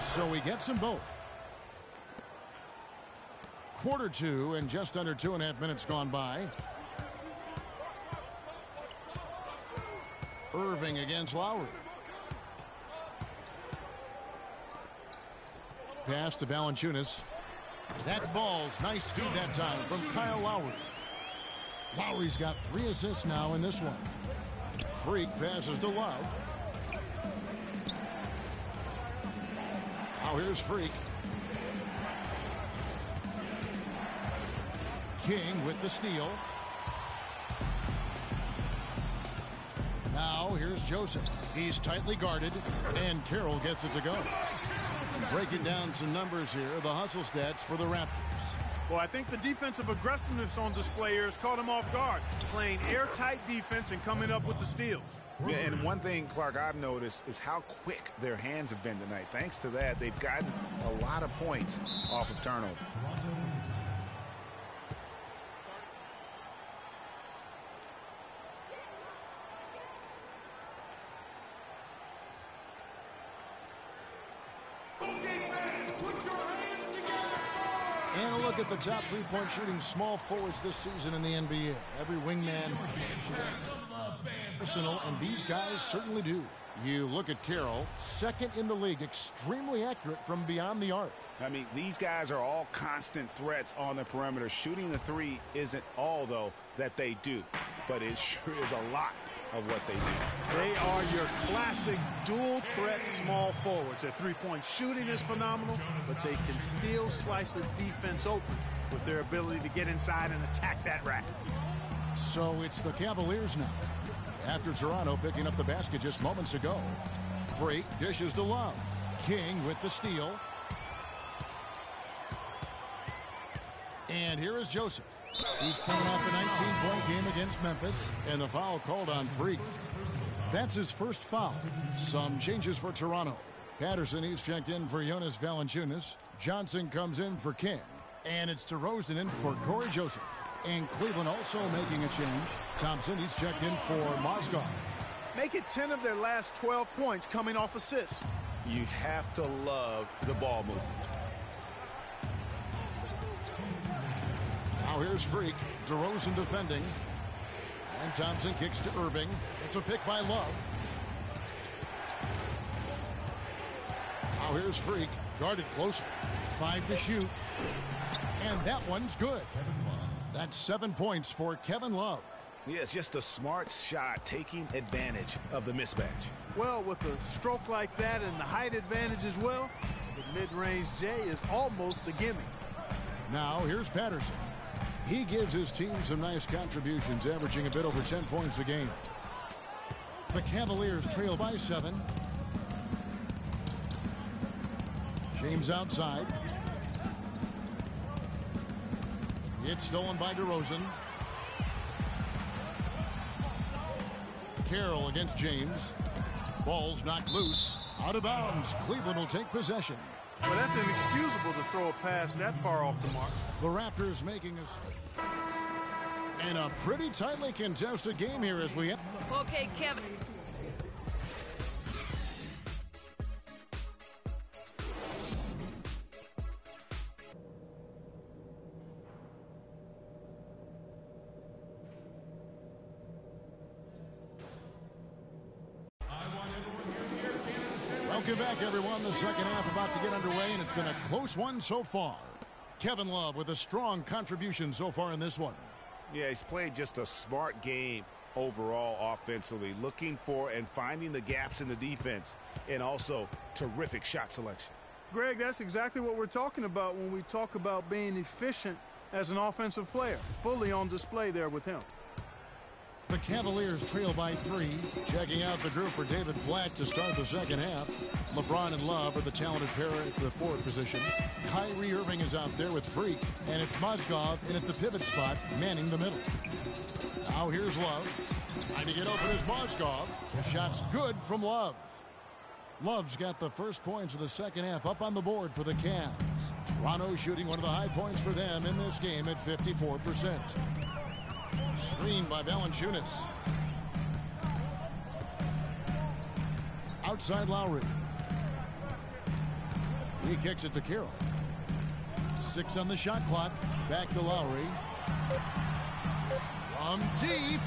[SPEAKER 3] So he gets them both. Quarter 2 and just under 2.5 minutes gone by. Irving against Lowry. Pass to Valanciunas. That falls. Nice feed that time from Kyle Lowry. Lowry's got 3 assists now in this one. Freak passes to Love. Now here's Freak. King with the steal. Now here's Joseph. He's tightly guarded, and Carroll gets it to go. Breaking down some numbers here, the hustle stats for the Raptors.
[SPEAKER 5] Well, I think the defensive aggressiveness on display here has caught him off guard, playing airtight defense and coming up with the steals.
[SPEAKER 4] Yeah, and one thing, Clark, I've noticed is how quick their hands have been tonight. Thanks to that, they've gotten a lot of points off of turnover.
[SPEAKER 3] And a look at the top three-point shooting small forwards this season in the NBA. Every wingman personal, and these guys certainly do. You look at Carroll, second in the league, extremely accurate from beyond the arc.
[SPEAKER 4] I mean, these guys are all constant threats on the perimeter. Shooting the three isn't all, though, that they do, but it sure is a lot of what they do.
[SPEAKER 5] They are your classic dual threat small forwards. Their three-point shooting is phenomenal, but they can still slice the defense open with their ability to get inside and attack that rack.
[SPEAKER 3] So it's the Cavaliers now, after Toronto picking up the basket just moments ago. Freak dishes to Love. King with the steal. And here is Joseph. He's coming off a 19-point game against Memphis, and the foul called on Freak. That's his first foul. Some changes for Toronto. Patterson, he's checked in for Jonas Valanciunas. Johnson comes in for King. And it's DeRozan in for Corey Joseph. And Cleveland also making a change. Thompson, he's checked in for Mozgov.
[SPEAKER 5] Make it 10 of their last 12 points coming off assists.
[SPEAKER 4] You have to love the ball movement.
[SPEAKER 3] Now here's Freak. DeRozan defending. And Thompson kicks to Irving. It's a pick by Love. Now here's Freak. Guarded closer. 5 to shoot. And that one's good. That's 7 points for Kevin Love.
[SPEAKER 4] Yeah, it's just a smart shot, taking advantage of the mismatch.
[SPEAKER 5] Well, with a stroke like that and the height advantage as well, the mid-range J is almost a gimme.
[SPEAKER 3] Now here's Patterson. He gives his team some nice contributions, averaging a bit over 10 points a game. The Cavaliers trail by 7. James outside. It's stolen by DeRozan. Carroll against James. Ball's knocked loose. Out of bounds. Cleveland will take possession.
[SPEAKER 5] Well, that's inexcusable to throw a pass that far off the mark.
[SPEAKER 3] The Raptors making us in a pretty tightly contested game here as we...
[SPEAKER 6] Okay, Kevin.
[SPEAKER 3] Welcome back, everyone. The second half about to get underway, and it's been a close one so far. Kevin Love with a strong contribution so far in this one.
[SPEAKER 4] Yeah, he's played just a smart game overall offensively, looking for and finding the gaps in the defense, and also terrific shot selection.
[SPEAKER 5] Greg, that's exactly what we're talking about when we talk about being efficient as an offensive player. Fully on display there with him.
[SPEAKER 3] The Cavaliers trail by 3. Checking out the group for David Blatt to start the second half. LeBron and Love are the talented pair at the forward position. Kyrie Irving is out there with Freak. And it's Mozgov in at the pivot spot, manning the middle. Now here's Love. Trying to get open is Mozgov. The shot's good from Love. Love's got the first points of the second half up on the board for the Cavs. Toronto shooting one of the high points for them in this game at 54%. Screened by Valanciunas. Outside Lowry. He kicks it to Carroll. 6 on the shot clock. Back to Lowry. From deep.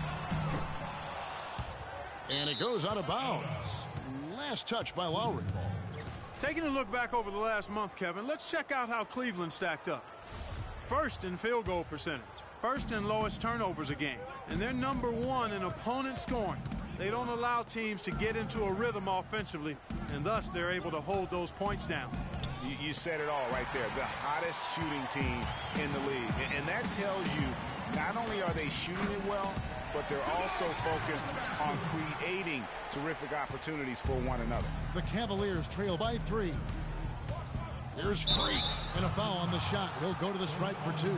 [SPEAKER 3] And it goes out of bounds. Last touch by Lowry.
[SPEAKER 5] Taking a look back over the last month, Kevin, let's check out how Cleveland stacked up. First in field goal percentage. First in lowest turnovers a game. And they're number 1 in opponent scoring. They don't allow teams to get into a rhythm offensively, and thus they're able to hold those points down.
[SPEAKER 4] You said it all right there. The hottest shooting team in the league. And that tells you not only are they shooting it well, but they're also focused on creating terrific opportunities for one another.
[SPEAKER 3] The Cavaliers trail by 3. Here's Freak, and a foul on the shot. He'll go to the stripe for 2.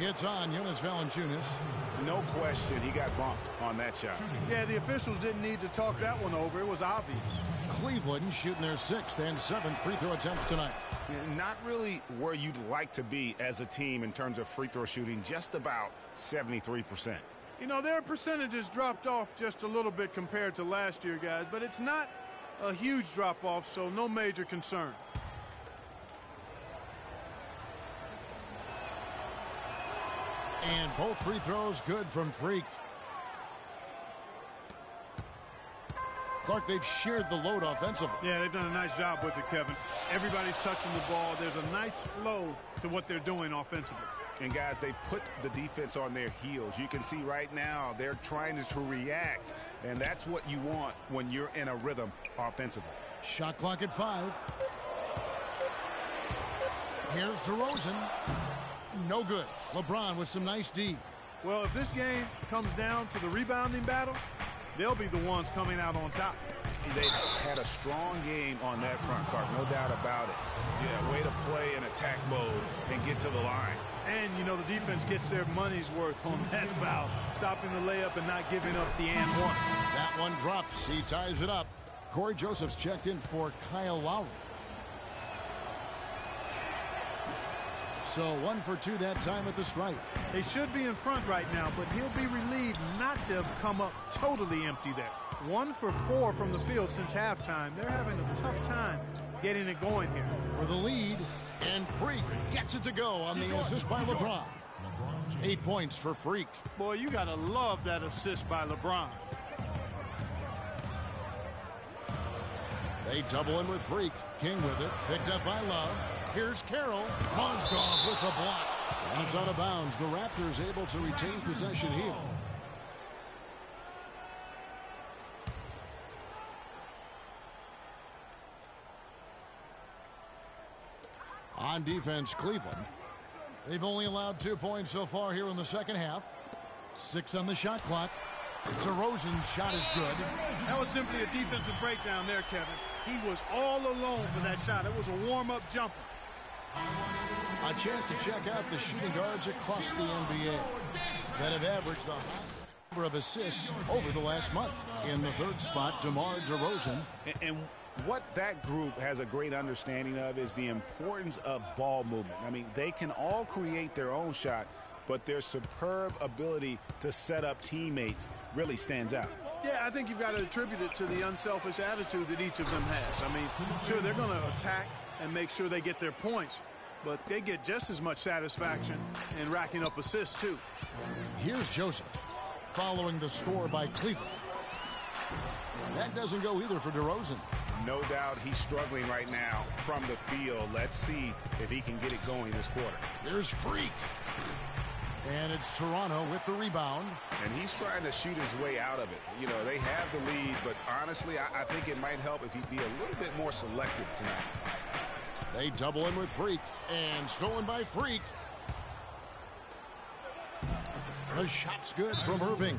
[SPEAKER 3] It's on Jonas Valanciunas.
[SPEAKER 4] No question he got bumped on that shot.
[SPEAKER 5] Yeah, the officials didn't need to talk that one over. It was obvious.
[SPEAKER 3] Cleveland shooting their 6th and 7th free throw attempts tonight.
[SPEAKER 4] Not really where you'd like to be as a team in terms of free throw shooting, just about 73%.
[SPEAKER 5] You know, their percentages dropped off just a little bit compared to last year, guys, but it's not a huge drop-off, so no major concern.
[SPEAKER 3] And both free throws good from Freak. Clark, they've shared the load offensively.
[SPEAKER 5] Yeah, they've done a nice job with it, Kevin. Everybody's touching the ball. There's a nice flow to what they're doing offensively.
[SPEAKER 4] And, guys, they put the defense on their heels. You can see right now they're trying to react, and that's what you want when you're in a rhythm offensively.
[SPEAKER 3] Shot clock at 5. Here's DeRozan. No good. LeBron with some nice D.
[SPEAKER 5] Well, if this game comes down to the rebounding battle, they'll be the ones coming out on top.
[SPEAKER 4] They've had a strong game on that front, Clark, no doubt about it. Yeah, way to play in attack mode and get to the line.
[SPEAKER 5] And, you know, the defense gets their money's worth on that foul, stopping the layup and not giving up the and one.
[SPEAKER 3] That one drops. He ties it up. Corey Joseph's checked in for Kyle Lowry. So 1 for 2 that time at the stripe.
[SPEAKER 5] They should be in front right now, but he'll be relieved not to have come up totally empty there. 1 for 4 from the field since halftime. They're having a tough time getting it going here.
[SPEAKER 3] For the lead, and Freak gets it to go on the assist by LeBron. 8 points for Freak.
[SPEAKER 5] Boy, you got to love that assist by LeBron.
[SPEAKER 3] They double in with Freak. King with it. Picked up by Love. Here's Carroll. Mozgov with the block. And it's out of bounds. The Raptors able to retain possession here. On defense, Cleveland. They've only allowed 2 points so far here in the second half. 6 on the shot clock. DeRozan's shot is good.
[SPEAKER 5] That was simply a defensive breakdown there, Kevin. He was all alone for that shot. It was a warm-up jumper.
[SPEAKER 3] A chance to check out the shooting guards across the NBA that have averaged the high number of assists over the last month. In the third spot, DeMar DeRozan.
[SPEAKER 4] And what that group has a great understanding of is the importance of ball movement. I mean, they can all create their own shot, but their superb ability to set up teammates really stands out.
[SPEAKER 5] Yeah, I think you've got to attribute it to the unselfish attitude that each of them has. I mean, sure, they're going to attack and make sure they get their points, but they get just as much satisfaction in racking up assists, too.
[SPEAKER 3] Here's Joseph following the score by Cleveland. That doesn't go either for DeRozan.
[SPEAKER 4] No doubt he's struggling right now from the field. Let's see if he can get it going this quarter.
[SPEAKER 3] Here's Freak. And it's Toronto with the rebound.
[SPEAKER 4] And he's trying to shoot his way out of it. You know, they have the lead, but honestly, I think it might help if he'd be a little bit more selective tonight.
[SPEAKER 3] They double in with Freak. And stolen by Freak. The shot's good from Irving.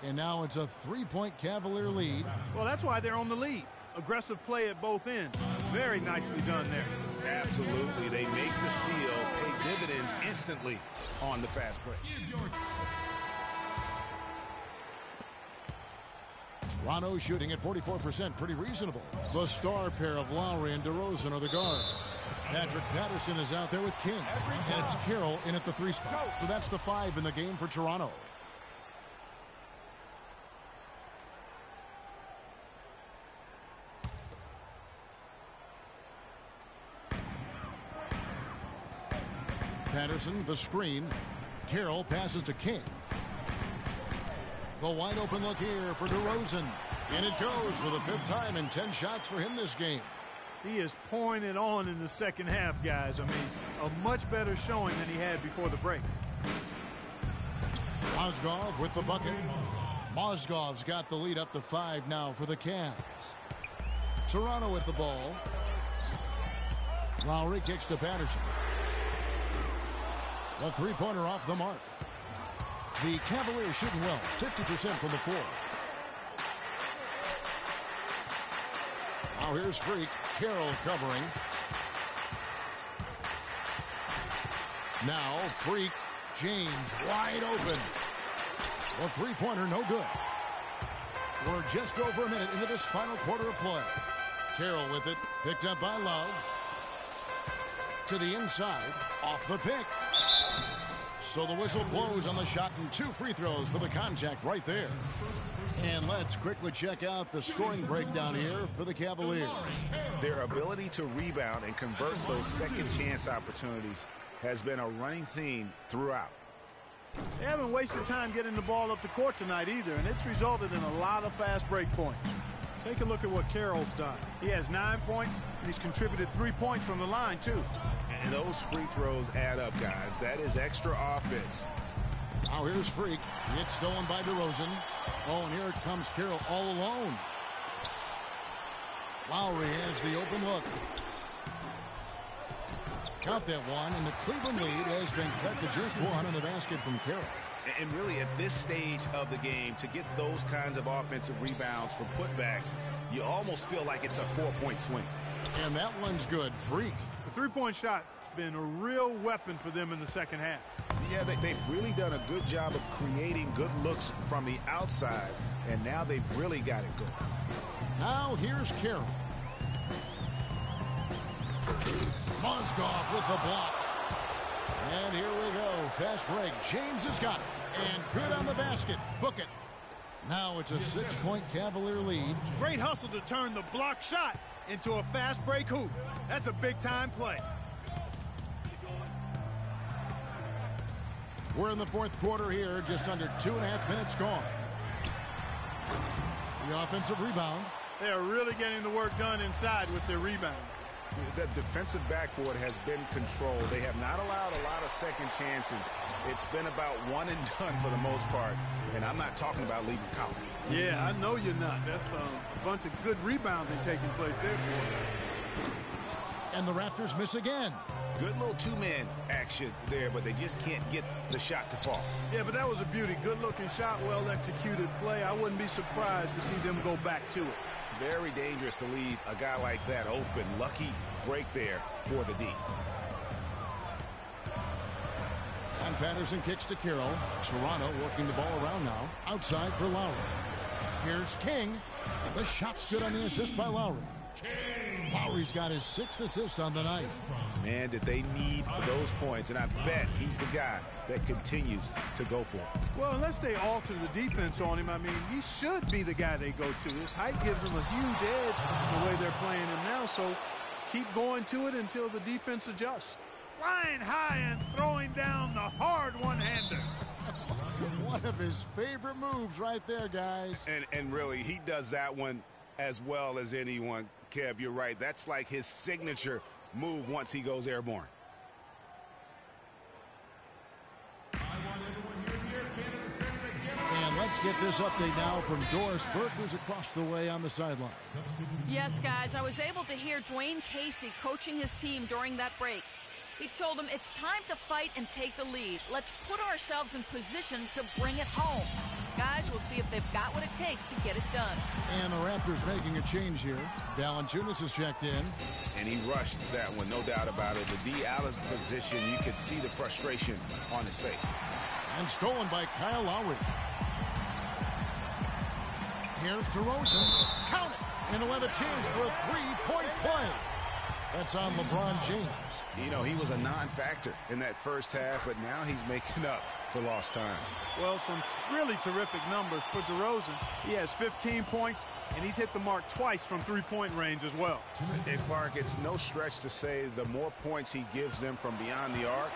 [SPEAKER 3] And now it's a 3-point Cavalier lead.
[SPEAKER 5] Well, that's why they're on the lead. Aggressive play at both ends. Very nicely done there.
[SPEAKER 4] Absolutely. They make the steal, pay dividends instantly on the fast break.
[SPEAKER 3] Toronto shooting at 44%, pretty reasonable. The star pair of Lowry and DeRozan are the guards. Patrick Patterson is out there with King. And it's Carroll in at the 3 spot. So that's the 5 in the game for Toronto. Patterson, the screen. Carroll passes to King. The wide open look here for DeRozan. And it goes for the 5th time and 10 shots for him this game.
[SPEAKER 5] He is pouring it on in the second half, guys. I mean, a much better showing than he had before the break.
[SPEAKER 3] Mozgov with the bucket. Mozgov's got the lead up to 5 now for the Cavs. Toronto with the ball. Lowry kicks to Patterson. The 3-pointer off the mark. The Cavaliers shooting well, 50% from the floor. Now here's Freak. Carroll covering. Now Freak. James wide open. The 3-pointer no good. We're just over a minute into this final quarter of play. Carroll with it. Picked up by Love. To the inside. Off the pick. So the whistle blows on the shot and 2 free throws for the contact right there. And let's quickly check out the scoring breakdown here for the Cavaliers.
[SPEAKER 4] Their ability to rebound and convert those second chance opportunities has been a running theme throughout.
[SPEAKER 5] They haven't wasted time getting the ball up the court tonight either, and it's resulted in a lot of fast break points.
[SPEAKER 13] Take a look at what Carroll's done.
[SPEAKER 5] He has 9 points, and he's contributed 3 points from the line, too.
[SPEAKER 4] And those free throws add up, guys. That is extra offense.
[SPEAKER 3] Now here's Freak. It's stolen by DeRozan. Oh, and here comes Carroll all alone. Lowry has the open look. Count that one, and the Cleveland lead has been cut to just 1 on the basket from Carroll.
[SPEAKER 4] And really, at this stage of the game, to get those kinds of offensive rebounds for putbacks, you almost feel like it's a 4-point swing.
[SPEAKER 3] And that one's good. Freak.
[SPEAKER 5] The three-point shot has been a real weapon for them in the second half.
[SPEAKER 4] Yeah, they've really done a good job of creating good looks from the outside, and now they've really got it good.
[SPEAKER 3] Now here's Carroll. Mozgov with the block. And here we go. Fast break. James has got it. And good on the basket. Book it. Now it's a 6-point Cavalier lead.
[SPEAKER 5] Great hustle to turn the block shot into a fast break hoop. That's a big-time play.
[SPEAKER 3] We're in the fourth quarter here. Just under 2.5 minutes gone. The offensive rebound.
[SPEAKER 5] They are really getting the work done inside with their rebound.
[SPEAKER 4] The defensive backboard has been controlled. They have not allowed a lot of second chances. It's been about one and done for the most part. And I'm not talking about leaving college.
[SPEAKER 5] Yeah, I know you're not. That's a bunch of good rebounding taking place there.
[SPEAKER 3] And the Raptors miss again.
[SPEAKER 4] Good little two-man action there, but they just can't get the shot to fall.
[SPEAKER 5] Yeah, but that was a beauty. Good-looking shot, well-executed play. I wouldn't be surprised to see them go back to it.
[SPEAKER 4] Very dangerous to leave a guy like that open. Lucky break there for the D.
[SPEAKER 3] And Patterson kicks to Carroll. Toronto working the ball around now. Outside for Lowry. Here's King. The shot's good on the assist by Lowry. Lowry's got his 6th assist on the night.
[SPEAKER 4] Man, did they need those points, and I bet he's the guy that continues to go for him.
[SPEAKER 5] Well, unless they alter the defense on him, I mean, he should be the guy they go to. His height gives him a huge edge the way they're playing him now, so keep going to it until the defense adjusts. Flying high and throwing down the hard one-hander.
[SPEAKER 3] One of his favorite moves right there, guys.
[SPEAKER 4] And really, he does that one as well as anyone. Kev, you're right. That's like his signature move once he goes airborne.
[SPEAKER 3] And let's get this update now from Doris Burke, who's across the way on the sideline.
[SPEAKER 6] Yes, guys, I was able to hear Dwayne Casey coaching his team during that break. He told them it's time to fight and take the lead. Let's put ourselves in position to bring it home. Guys, we'll see if they've got what it takes to get it done.
[SPEAKER 3] And the Raptors making a change here. Valanciunas has checked in.
[SPEAKER 4] And he rushed that one, no doubt about it. The D. Allen's position, you could see the frustration on his face.
[SPEAKER 3] And stolen by Kyle Lowry. Here's DeRozan. Count it! And he'll have a chance for a 3-point play. That's on LeBron James.
[SPEAKER 4] You know, he was a non-factor in that first half, but now he's making up for lost time.
[SPEAKER 5] Well, some really terrific numbers for DeRozan. He has 15 points, and he's hit the mark twice from three-point range as well.
[SPEAKER 4] And Clark, it's no stretch to say the more points he gives them from beyond the arc,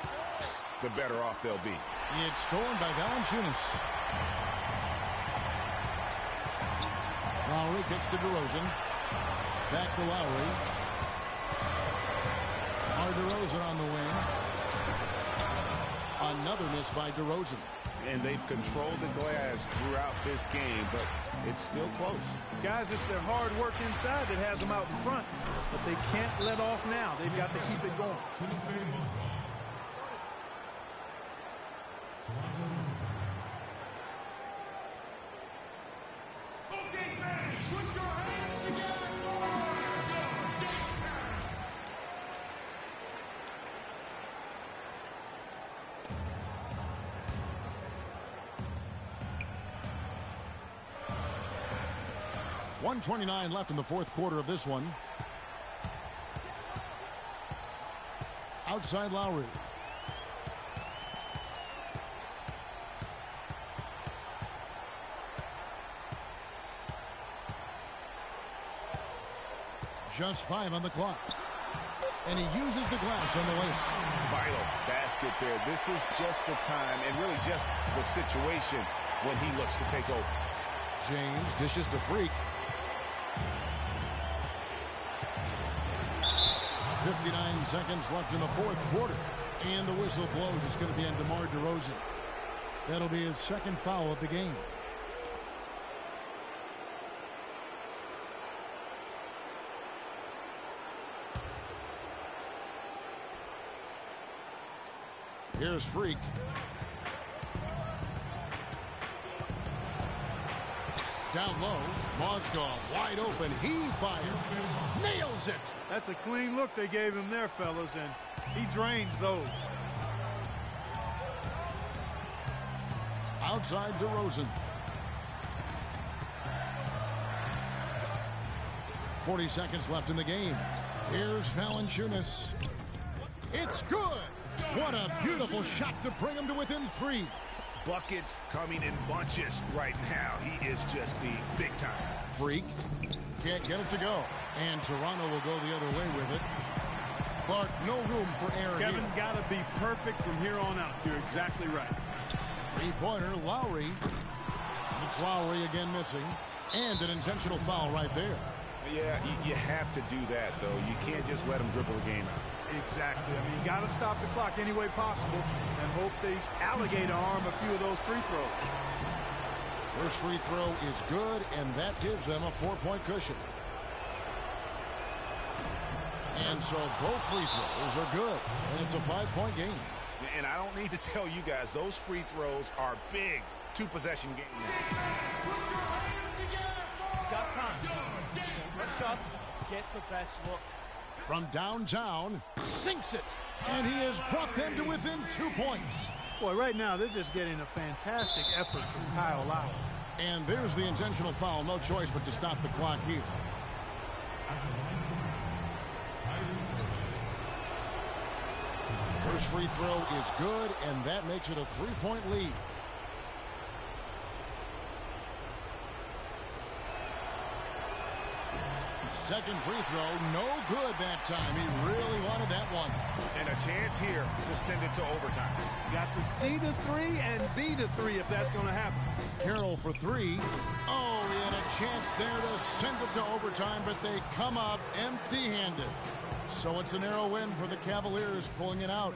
[SPEAKER 4] the better off they'll be.
[SPEAKER 3] It's stolen by Valanciunas. Lowry kicks to DeRozan. Back to Lowry. DeRozan on the wing. Another miss by DeRozan.
[SPEAKER 4] And they've controlled the glass throughout this game, but it's still close.
[SPEAKER 5] Guys, it's their hard work inside that has them out in front, but they can't let off now. They've got to keep it going.
[SPEAKER 3] .29 left in the fourth quarter of this one. Outside Lowry. Just 5 on the clock. And he uses the glass on the way.
[SPEAKER 4] vital basket there. This is just the time and really just the situation when he looks to take over.
[SPEAKER 3] James dishes to Freak. 59 seconds left in the fourth quarter. And the whistle blows. It's going to be on DeMar DeRozan. That'll be his second foul of the game. Here's Freak. Down low, Mozgov wide open. He fires. Nails it.
[SPEAKER 5] That's a clean look they gave him there, fellas, and he drains those.
[SPEAKER 3] Outside DeRozan. 40 seconds left in the game. Here's Valanciunas. It's good. What a beautiful shot to bring him to within 3.
[SPEAKER 4] Buckets coming in bunches right now. He is just being big time.
[SPEAKER 3] Freak can't get it to go. And Toronto will go the other way with it. Clark, no room for error.
[SPEAKER 5] Kevin got to be perfect from here on out. You're exactly right.
[SPEAKER 3] Three-pointer, Lowry. It's Lowry again missing. And an intentional foul right there.
[SPEAKER 4] Yeah, you have to do that, though. You can't just let him dribble the game out.
[SPEAKER 5] Exactly. I mean, you got to stop the clock any way possible and hope they alligator arm a few of those free throws.
[SPEAKER 3] First free throw is good, and that gives them a 4-point cushion. And so both free throws are good, and it's a 5-point game.
[SPEAKER 4] And I don't need to tell you guys, those free throws are big. 2-possession game.
[SPEAKER 7] Got time. Rush up, get the best look.
[SPEAKER 3] From downtown, sinks it. And he has brought them to within 2 points.
[SPEAKER 5] Boy, right now they're just getting a fantastic effort from Kyle Lowry.
[SPEAKER 3] And there's the intentional foul. No choice but to stop the clock here. First free throw is good, and that makes it a 3-point lead. Second free throw, no good that time. He really wanted that one.
[SPEAKER 4] And a chance here to send it to overtime.
[SPEAKER 5] Got to see the 3 and be the 3 if that's going to happen.
[SPEAKER 3] Carroll for 3. Oh, he had a chance there to send it to overtime, but they come up empty-handed. So it's a narrow win for the Cavaliers, pulling it out.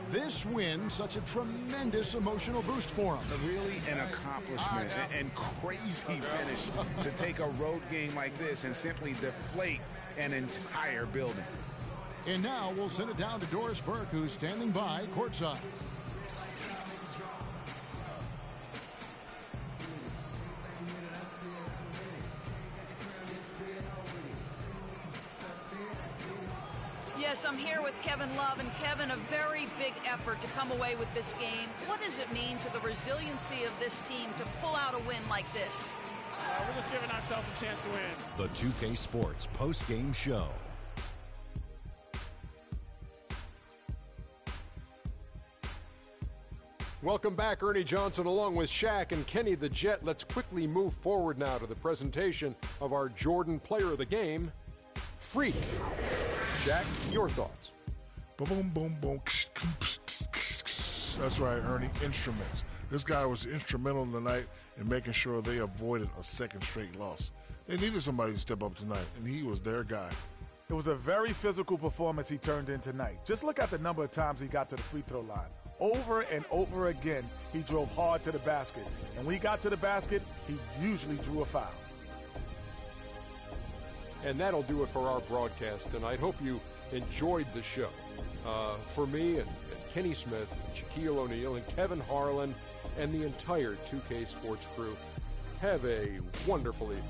[SPEAKER 3] This win, such a tremendous emotional boost for them.
[SPEAKER 4] Really an accomplishment and crazy finish to take a road game like this and simply deflate an entire building.
[SPEAKER 3] And now we'll send it down to Doris Burke, who's standing by courtside.
[SPEAKER 6] Yes, I'm here with Kevin Love, and Kevin, a very big effort to come away with this game. What does it mean to the resiliency of this team to pull out a win like this?
[SPEAKER 14] We're just giving ourselves a chance to win.
[SPEAKER 11] The 2K Sports post-game show.
[SPEAKER 1] Welcome back, Ernie Johnson, along with Shaq and Kenny the Jet. Let's quickly move forward now to the presentation of our Jordan Player of the Game, Freak. Shaq, your thoughts?
[SPEAKER 12] Boom, boom, boom. That's right, Ernie. Instruments. This guy was instrumental tonight in making sure they avoided a second straight loss. They needed somebody to step up tonight, and he was their guy.
[SPEAKER 2] It was a very physical performance he turned in tonight. Just look at the number of times he got to the free throw line. Over and over again, he drove hard to the basket. And when he got to the basket, he usually drew a foul.
[SPEAKER 1] And that'll do it for our broadcast tonight. Hope you enjoyed the show. For me and Kenny Smith, Shaquille O'Neal, and Kevin Harlan, and the entire 2K Sports crew, have a wonderful evening.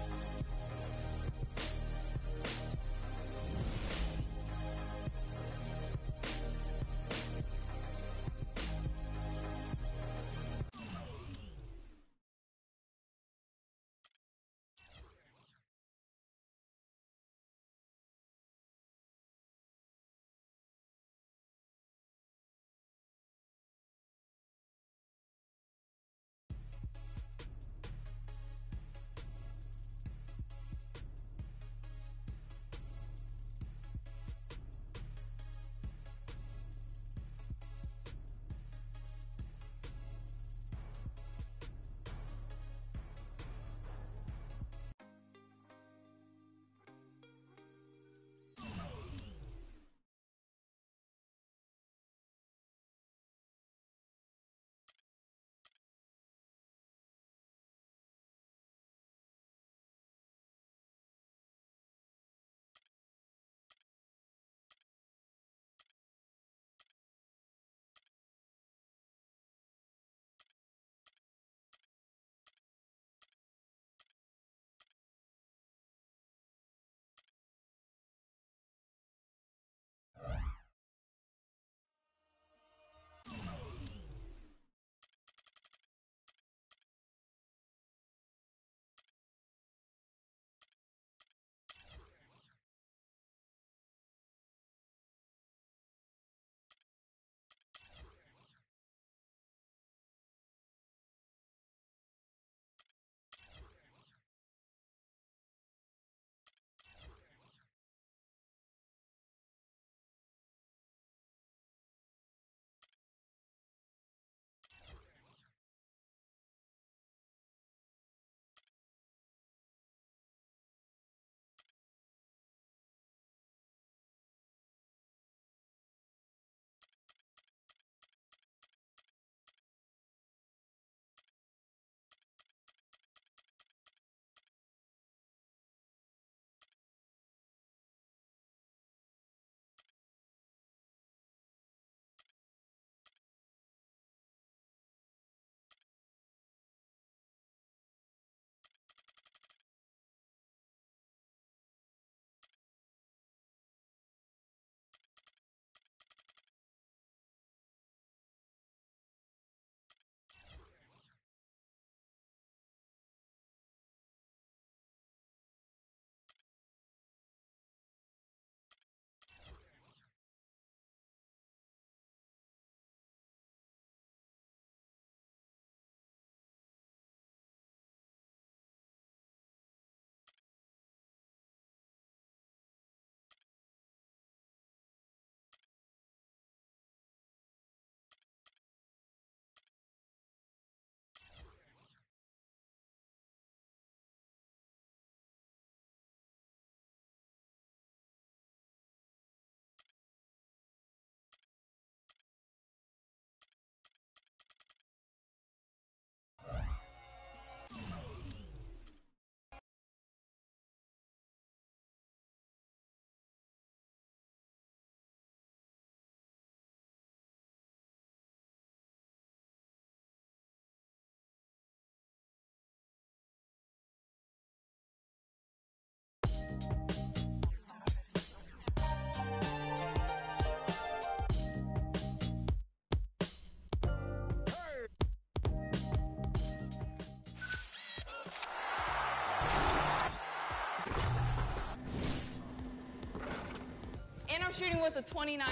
[SPEAKER 15] shooting with a 29.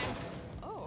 [SPEAKER 15] Oh.